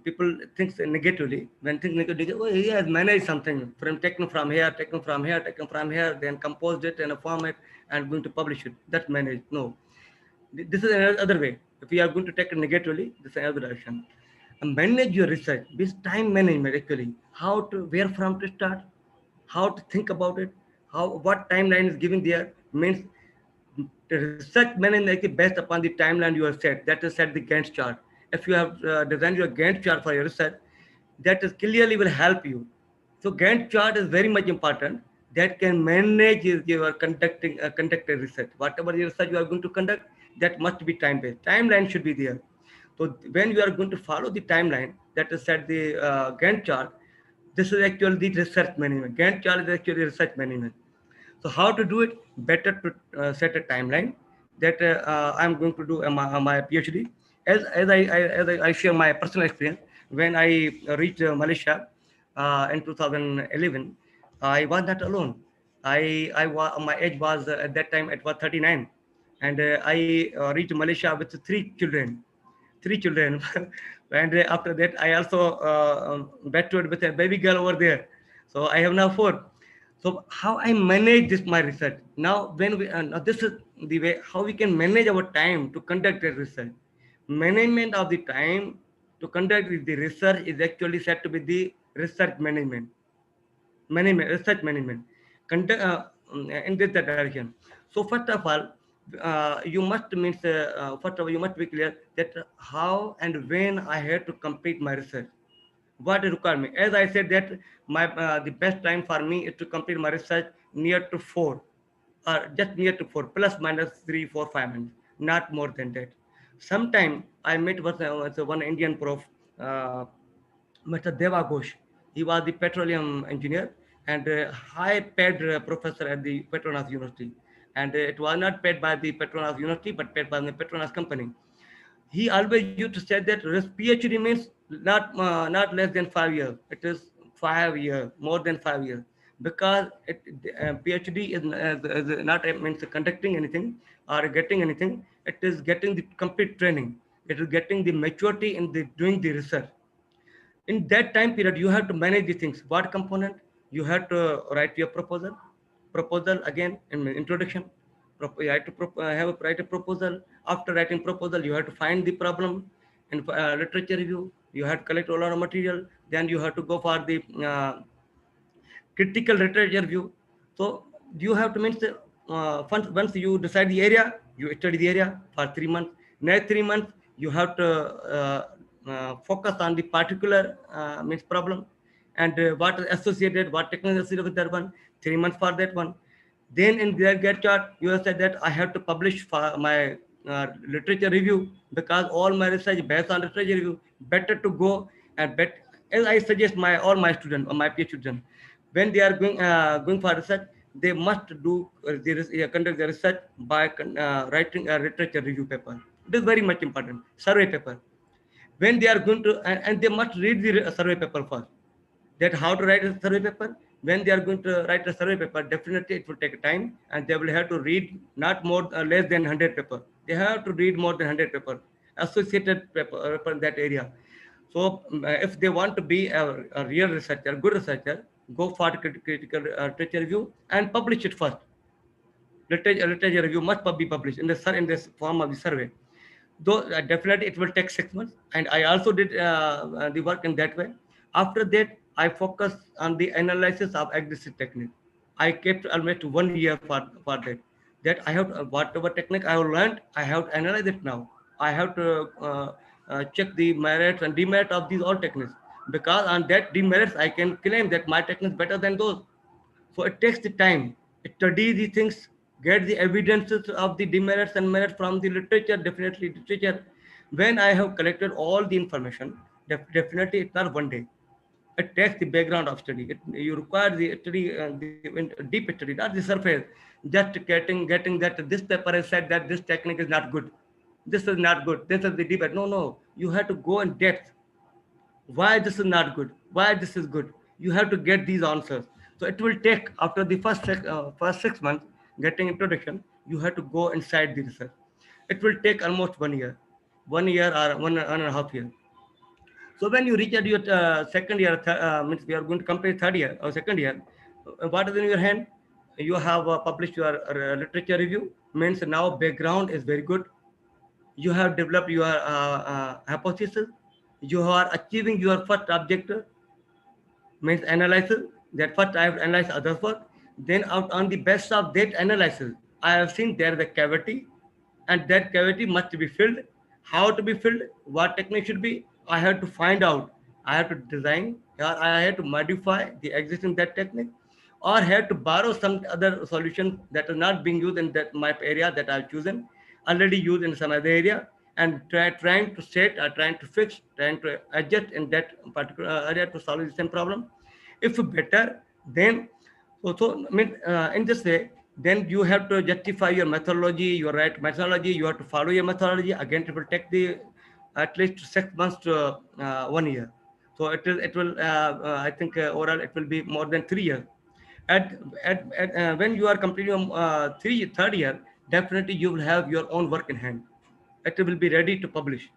people think negatively. When think negatively, oh, he has managed something from taken from here, taken from here, taken from here, then composed it in a format and going to publish it. That's managed. No, this is another way. If we are going to take it negatively, this is another direction. And manage your research. This time management actually. How to, where from to start, how to think about it, how what timeline is given there means the research management is based upon the timeline you have set. That is set the Gantt chart. If you have designed your Gantt chart for your research, that is clearly will help you. So Gantt chart is very much important. That can manage your conducted research. Whatever your research you are going to conduct, that must be time based. Timeline should be there. So when you are going to follow the timeline, that is set the Gantt chart. This is actually the research management. Gantt chart is actually research management. So how to do it? Better to set a timeline that I'm going to do my PhD. As I share my personal experience, when I reached Malaysia in 2011, I was not alone. My age was at that time it was 39, and I reached Malaysia with three children. 3 children. And after that, I also battled with a baby girl over there. So I have now 4. So how I manage this my research now? When we now this is the way how we can manage our time to conduct a research. Management of the time to conduct the research is actually said to be the research research management, conduct in this direction. So first of all, you must means first of all you must be clear that how and when I have to complete my research. What require me? As I said that my the best time for me is to complete my research near to 4, or just near to 4 plus minus 3, 4, 5 minutes, not more than that. Sometime I met with one Indian prof, uh, Mr. Deva Ghosh. He was the petroleum engineer and high paid professor at the Petronas University. And it was not paid by the Petronas University, but paid by the Petronas company. He always used to say that PhD means not less than 5 years. It is 5 years, more than 5 years, because PhD is not means conducting anything or getting anything. It is getting the complete training. It is getting the maturity in the doing the research. In that time period, you have to manage the things. What component? You have to write your proposal again in introduction. You have to write a proposal. After writing proposal, you have to find the problem in literature review. You have to collect a lot of material. Then you have to go for the critical literature review. So you have to means once you decide the area, you study the area for 3 months. Next 3 months, you have to focus on the particular means problem and what is associated, what technology is associated with that one. 3 months for that one. Then in their get chart, you have said that I have to publish for my literature review, because all my research based on literature review. Better to go and bet. As I suggest my all my students or my PhD students, when they are going for research, they must do conduct the research by writing a literature review paper. It is very much important. Survey paper. When they are going to and they must read the survey paper first, that how to write a survey paper. When they are going to write a survey paper, definitely it will take time, and they will have to read not more less than 100 paper. They have to read more than 100 paper, associated paper in that area. So if they want to be a real researcher, good researcher, go for critical literature review and publish it first. Literature review must be published in this form of the survey. Though definitely it will take 6 months, and I also did the work in that way. After that, I focused on the analysis of existing technique. I kept almost 1 year for that. That I have whatever technique I have learned, I have to analyze it now. I have to check the merits and demerits of these all techniques, because on that demerits I can claim that my technique is better than those. So it takes the time, study the things, get the evidences of the demerits and merits from the literature, definitely literature. When I have collected all the information, definitely it's not one day. It takes the background of study. You require the study, the deep study, not the surface. Just getting that this paper has said that this technique is not good. This is not good. This is the debate. No, no. You have to go in depth. Why this is not good, why this is good. You have to get these answers. So it will take, after the first 6 months getting introduction, you have to go inside the research. It will take almost 1 year, 1 year or 1.5 years. So when you reach at your second year, means we are going to complete third year or second year, what is in your hand? You have published your literature review, means now background is very good. You have developed your hypothesis. You are achieving your first objective, means analysis. That first I have analyzed others work. Then out on the best of that analysis, I have seen there is a cavity, and that cavity must be filled. How to be filled, what technique should be, I have to find out. I have to design, or I have to modify the existing that technique, or have to borrow some other solution that is not being used in that my area that I've chosen, already used in some other area, and trying to set or trying to fix, trying to adjust in that particular area to solve the same problem. If better, then so I mean, in this way, then you have to justify your methodology, your right methodology. You have to follow your methodology. Again, it will take the at least 6 months to 1 year. So it will I think overall it will be more than 3 years. When you are completing third year, definitely you will have your own work in hand. It will be ready to publish.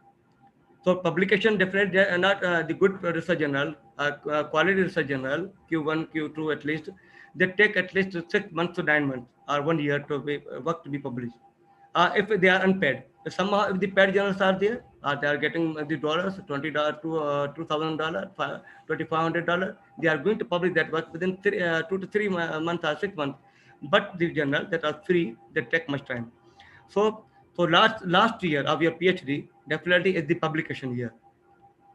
So publication definitely not the good research journal, quality research journal, Q1, Q2 at least, they take at least 6 months to 9 months or 1 year to be work to be published. If they are unpaid, if somehow if the paid journals are there, they are getting the dollars, $20 to $2,000, $2,500. They are going to publish that work within 2 to 3 months or 6 months. But the journal that are free, they take much time. So, so last year of your PhD definitely is the publication year.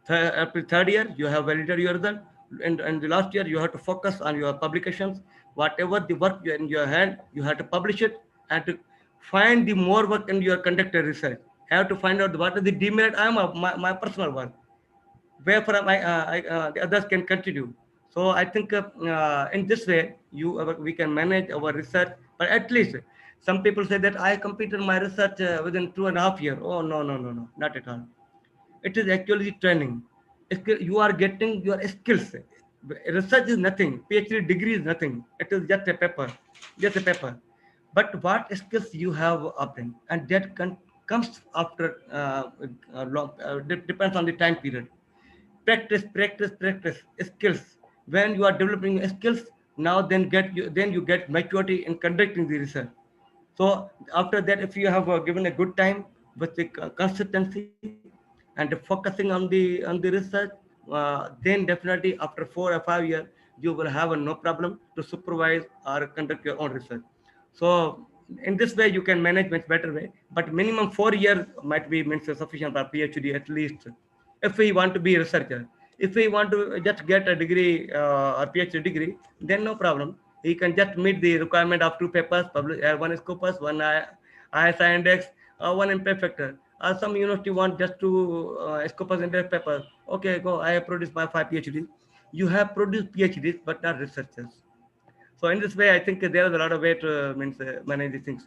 After third year, you have validated your result, and the last year you have to focus on your publications. Whatever the work in your hand, you have to publish it and to find the more work in your conducted research. Have to find out what is the demerit I am of my personal work, where from the others can continue. So I think in this way we can manage our research. But at least some people say that I completed my research within 2.5 years. Oh no, not at all. It is actually training. You are getting your skills. Research is nothing. PhD degree is nothing. It is just a paper. But what skills you have obtained, and that comes after depends on the time period. Practice skills. When you are developing skills, now then you get maturity in conducting the research. So after that, if you have given a good time with the consistency and focusing on the research, then definitely after 4 or 5 years you will have no problem to supervise or conduct your own research. So in this way you can manage much better way. But minimum 4 years might be means sufficient for PhD at least, if we want to be a researcher. If we want to just get a degree or PhD degree, then no problem. He can just meet the requirement of 2 papers, publish, one is Scopus, one ISI index, one impact factor. Some university want just to Scopus index papers. Okay, go. I have produced my 5 PhDs. You have produced PhDs, but not researchers. So in this way, I think there is a lot of way to manage these things.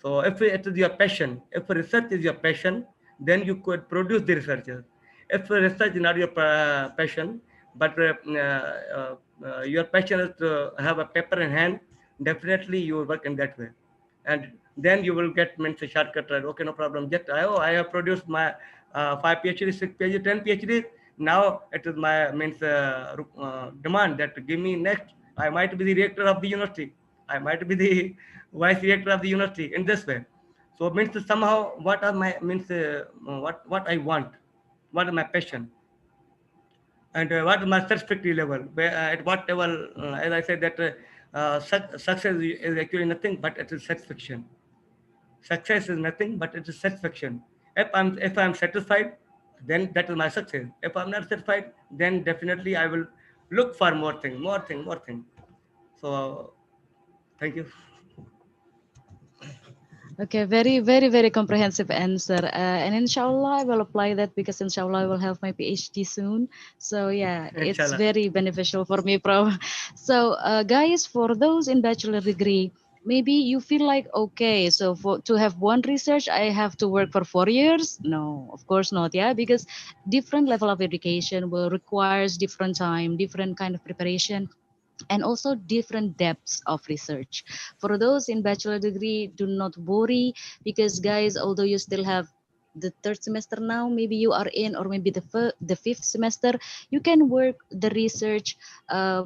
So if it is your passion, if research is your passion, then you could produce the researchers. If research is not your passion, but your passion is to have a paper in hand, definitely you will work in that way. And then you will get a shortcut, right? Okay, no problem. Just I have produced my 5 PhDs, 6 PhDs, 10 PhDs. Now it is my demand that give me next. I might be the rector of the university. I might be the vice rector of the university in this way. So means somehow what are my what I want, what is my passion, and what is my satisfactory level. Where, at what level, as I said that success is actually nothing but it is satisfaction. Success is nothing but it is satisfaction. If I'm satisfied, then that is my success. If I'm not satisfied, then definitely I will look for more thing. So thank you. Okay, very comprehensive answer. And inshallah, I will apply that because inshallah, I will have my PhD soon. So yeah, it's Inshallah. very beneficial for me, Prof. So guys, for those in bachelor degree, maybe you feel like, okay, so to have one research, I have to work for 4 years. No, of course not. Yeah, because different level of education will requires different time, different kind of preparation, and also different depths of research. For those in bachelor degree, do not worry because guys, although you still have the third semester now, maybe you are in, or maybe the fifth semester, you can work the research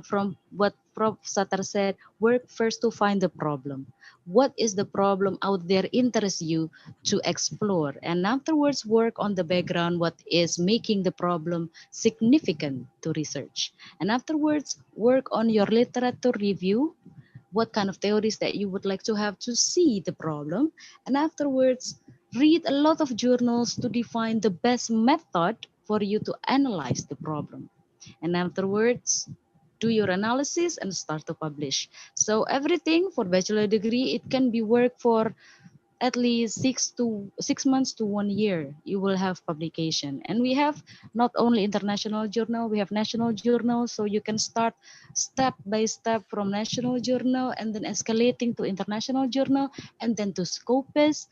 from what Prof. Satar said. Work first to find the problem. What is the problem out there interests you to explore, and afterwards work on the background. What is making the problem significant to research? And afterwards work on your literature review, what kind of theories that you would like to have to see the problem. And afterwards read a lot of journals to define the best method for you to analyze the problem. And afterwards do your analysis and start to publish. So everything for bachelor degree, it can be work for at least 6 months to 1 year. You will have publication, and we have not only international journal, we have national journal. So you can start step by step from national journal and then escalating to international journal, and then to Scopus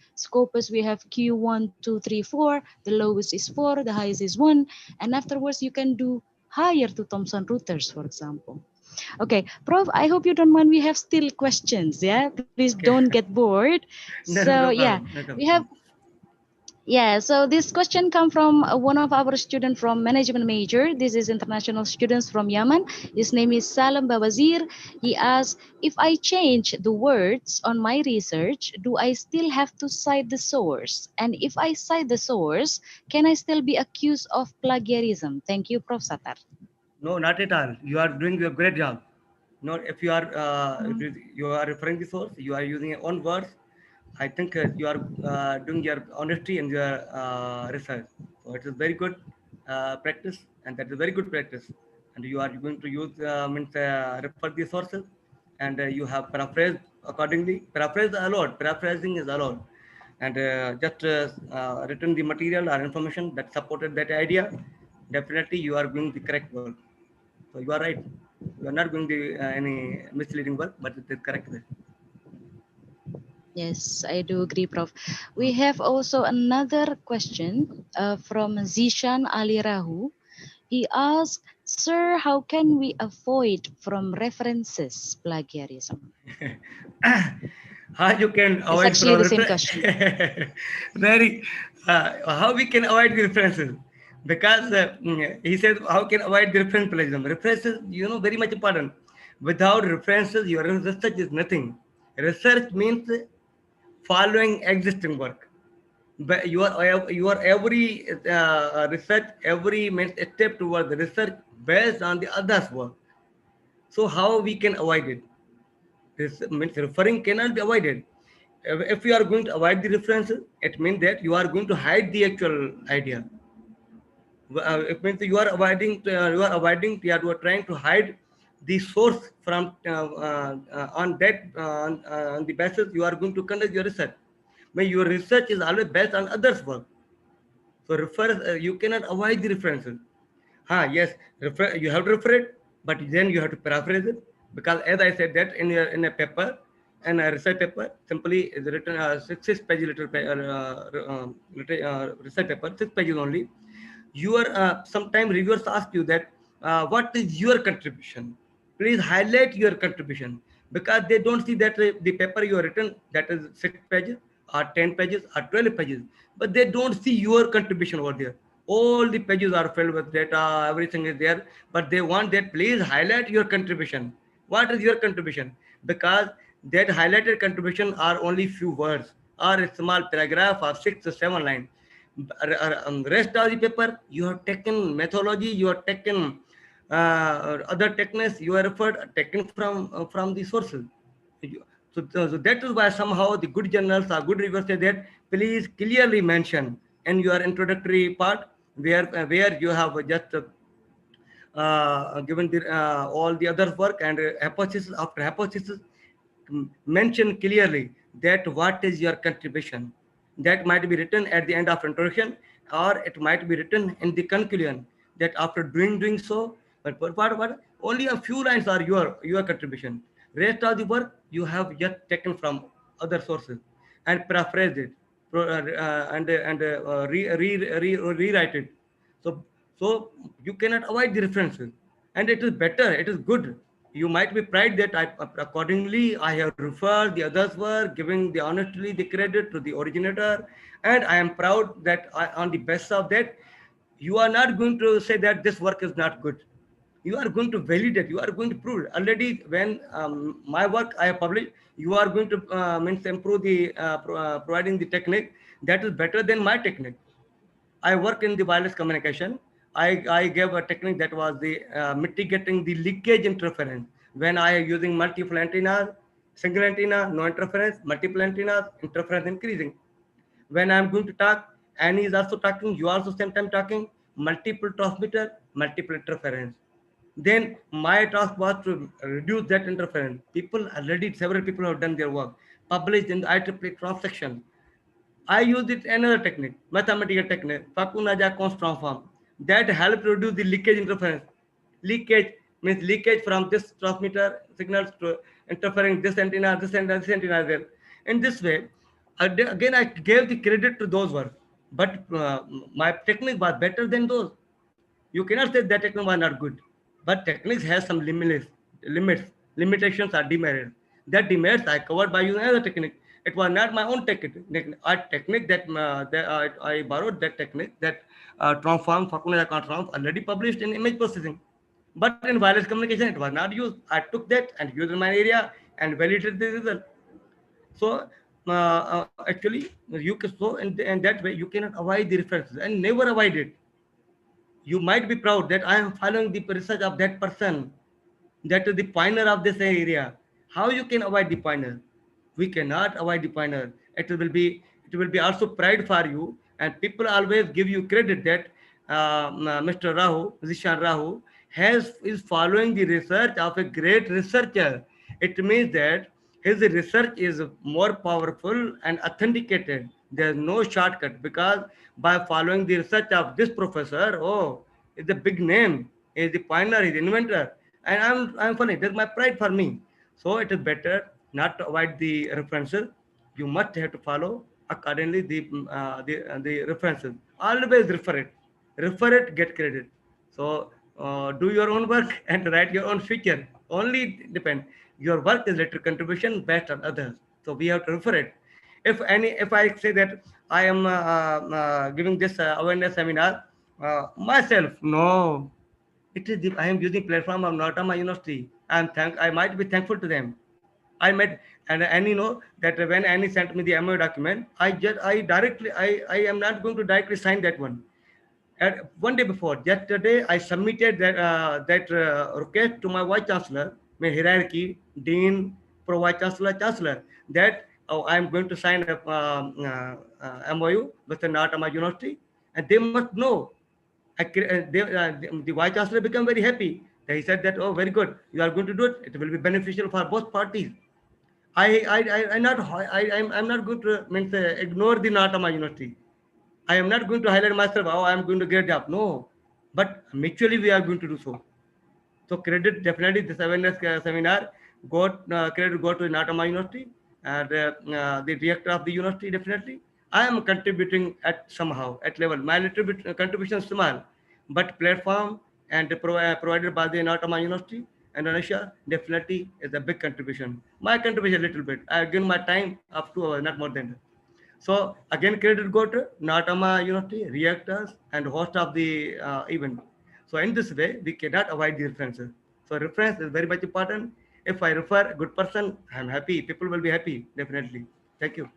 we have Q1 2 3 4. The lowest is 4, the highest is 1. And afterwards you can do higher to Thomson Reuters, for example. Okay, Prof, I hope you don't mind. We have still questions. Yeah, please Okay. don't get bored. No, So no yeah, problem. No we problem. have Yeah, so this question come from one of our students from management major. This is international students from Yemen. His name is Salam Babazir. He asks, if I change the words on my research, do I still have to cite the source? And if I cite the source, can I still be accused of plagiarism? Thank you, Prof. Satar. No, not at all. You are doing a great job. Not if you are you are referring the source, you are using your own words. I think you are doing your honesty and your research. So it is very good practice, and that is very good practice. And you are going to use means refer the sources, and you have paraphrased accordingly. Paraphrase allowed. Paraphrasing is allowed, and just written the material or information that supported that idea. Definitely, you are doing the correct work. So you are right. You are not going to any misleading work, but it is correct. Yes, I do agree, Prof. We have also another question from Zishan Ali Rahu. He asked, Sir, how can we avoid from references plagiarism? How you can It's avoid actually from the same question. very how we can avoid the references, because he said how can avoid the reference plagiarism. References, very much important. Without references, your research is nothing. Research means following existing work. But your every research, every means step towards the research based on the others work. So how we can avoid it? This means referring cannot be avoided. If you are going to avoid the references, it means that you are going to hide the actual idea. It means you are avoiding, you are trying to hide the source from on that on the basis you are going to conduct your research. But your research is always based on others' work. So you cannot avoid the references. Yes, you have to refer it, but then you have to paraphrase it, because as I said that in a paper, and a research paper simply is written six page research paper, 6 pages only. Your sometimes reviewers ask you that what is your contribution? Please highlight your contribution, because they don't see that the paper you have written, that is 6 pages or 10 pages or 12 pages, but they don't see your contribution over there. All the pages are filled with data, everything is there, but they want that please highlight your contribution. What is your contribution? Because that highlighted contribution are only few words or a small paragraph of 6 or 7 lines. Rest of the paper, you have taken methodology, you have taken other techniques, you are referred taken from the sources. So that is why somehow the good journals or good reviewers say that please clearly mention in your introductory part where you have just given all the other work and hypothesis after hypothesis, mention clearly that what is your contribution. That might be written at the end of introduction, or it might be written in the conclusion, that after doing so, but what only a few lines are your contribution. Rest of the work you have just taken from other sources and paraphrased it, rewrite it. So so you cannot avoid the references, and it is better, it is good. You might be proud that accordingly I have referred the others work, giving the honestly the credit to the originator, and I am proud that on the best of that, you are not going to say that this work is not good. You are going to validate, you are going to prove it. Already when my work I have published, you are going to means improve the providing the technique that is better than my technique. I work in the wireless communication. I gave a technique that was the mitigating the leakage interference when I am using multiple antennas, single antenna, no interference, multiple antennas, interference increasing. When I'm going to talk, Annie is also talking, you also same time talking, multiple transmitter, multiple interference. Then my task was to reduce that interference. Several people have done their work, published in the IEEE cross section. I used it another technique, mathematical technique, Fakunaja const transform, that helped reduce the leakage interference. Leakage means leakage from this transmitter signals to interfering this antenna, this antenna as well. In this way, again I gave the credit to those work, but my technique was better than those. You cannot say that technique was not good, but techniques has some limitations or demerits. That demerits I covered by using another technique. It was not my own technique. A technique that I borrowed that technique that transform Fakulta transform already published in image processing. But in wireless communication, it was not used. I took that and used in my area and validated the result. So actually, you can so in that way you cannot avoid the references and never avoid it. You might be proud that I am following the research of that person, that is the pioneer of this area. How you can avoid the pioneer? We cannot avoid the pioneer. It will be also pride for you, and people always give you credit that Mr. Rahu, Zishan Rahu, is following the research of a great researcher. It means that his research is more powerful and authenticated. There's no shortcut because by following the research of this professor, oh, it's a big name, is the pioneer, is the inventor, and I'm funny. That's my pride for me. So it is better not to avoid the references. You must have to follow accordingly the references. Always refer it, get credit. So do your own work and write your own future. Only depend. Your work is little contribution based on others. So we have to refer it. If I say that I am giving this awareness seminar myself, no, I am using platform of Notama University. I might be thankful to them. I met and you know that when Annie sent me the MOU document, I am not going to directly sign that one. And one day before, yesterday, I submitted that request to my vice chancellor, my hierarchy, dean, pro vice chancellor, chancellor, that I am going to sign a MOU with the Natama University, and they must know. The vice chancellor became very happy. He said that, oh, very good, you are going to do it. It will be beneficial for both parties. I'm not going to ignore the Natama University. I am not going to highlight myself. Oh, I am going to get a job. No, but mutually we are going to do so. So credit definitely this awareness seminar credit go to Natama University and the director of the university definitely. I am contributing at somehow at level. My little bit contribution is small, but platform and provided by the Natama University and Indonesia definitely is a big contribution. My contribution a little bit. I give my time up to not more than that. So again, credit go to Natama University, reactors, and host of the event. So in this way, we cannot avoid the references. So reference is very much important. If I refer a good person, I'm happy. People will be happy, definitely. Thank you.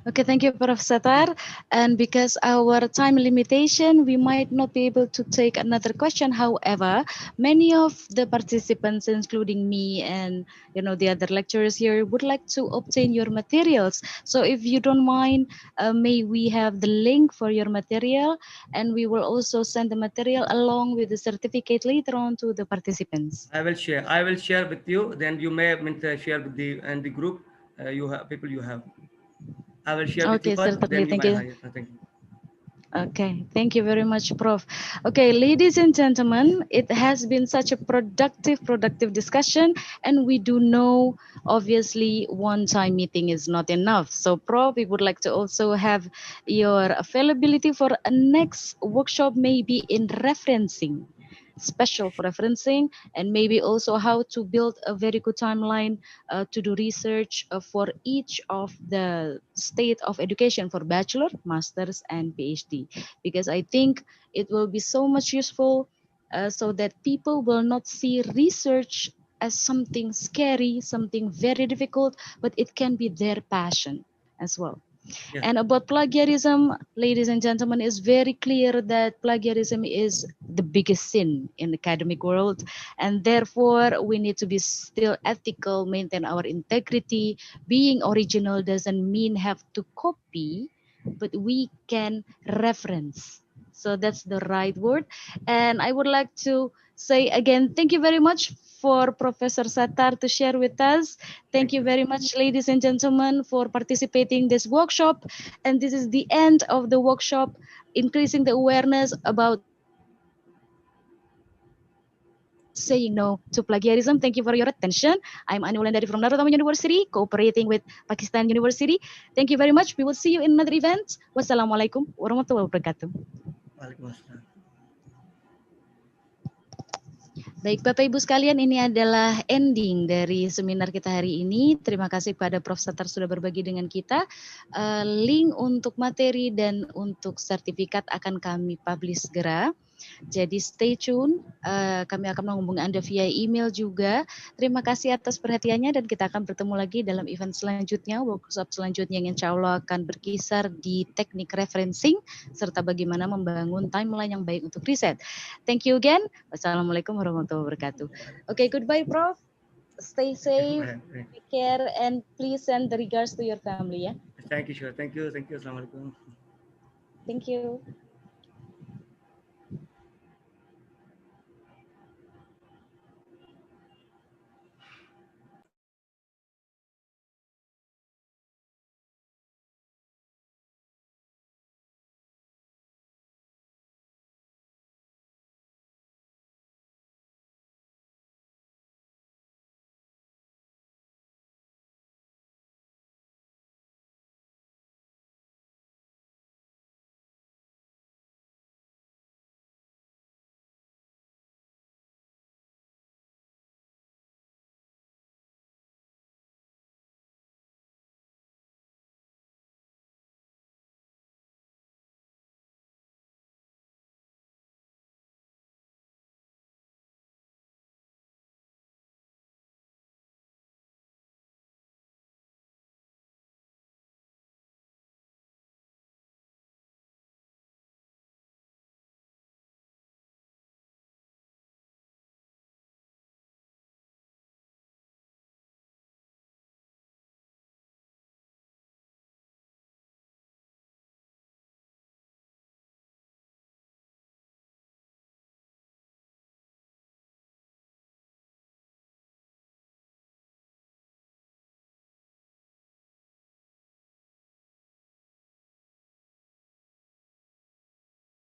Okay, thank you, Prof. Satar. And because our time limitation, we might not be able to take another question. However, many of the participants, including me and the other lecturers here, would like to obtain your materials. So if you don't mind, may we have the link for your material, and we will also send the material along with the certificate later on to the participants. I will share. I will share with you. Then you may share with the group. You have people you have. I will share with you Okay, first. certainly. Then you Thank may you. hire. Thank you. Okay, thank you very much, Prof. Okay, ladies and gentlemen, it has been such a productive discussion, and we do know, obviously, one-time meeting is not enough. So, Prof, we would like to also have your availability for a next workshop, maybe in referencing, special for referencing, and maybe also how to build a very good timeline to do research for each of the state of education for bachelor, masters, and PhD, because I think it will be so much useful so that people will not see research as something scary, something very difficult, but it can be their passion as well. Yes. And about plagiarism, ladies and gentlemen, it's very clear that plagiarism is the biggest sin in the academic world. And therefore, we need to be still ethical, maintain our integrity. Being original doesn't mean have to copy, but we can reference. So that's the right word. And I would like to say again, thank you very much for Professor Satar to share with us. Thank you very much, ladies and gentlemen, for participating in this workshop. And this is the end of the workshop, increasing the awareness about saying no to plagiarism. Thank you for your attention. I'm Anu Wulandari from Narotama University, cooperating with Pakistan University. Thank you very much. We will see you in another event. Wassalamualaikum warahmatullahi wabarakatuh. Waalaikumsalam. Baik, Bapak Ibu sekalian, ini adalah ending dari seminar kita hari ini. Terima kasih kepada Prof. Satar sudah berbagi dengan kita. Link untuk materi dan untuk sertifikat akan kami publish segera. Jadi stay tune, kami akan menghubungi Anda via email juga. Terima kasih atas perhatiannya dan kita akan bertemu lagi dalam event selanjutnya, workshop selanjutnya yang insya Allah akan berkisar di teknik referencing serta bagaimana membangun timeline yang baik untuk riset. Thank you again. Wassalamualaikum warahmatullahi wabarakatuh. Okay, goodbye Prof. Stay safe, take care, and please send the regards to your family. Yeah. Thank you, sure. Thank you. Assalamualaikum. Thank you.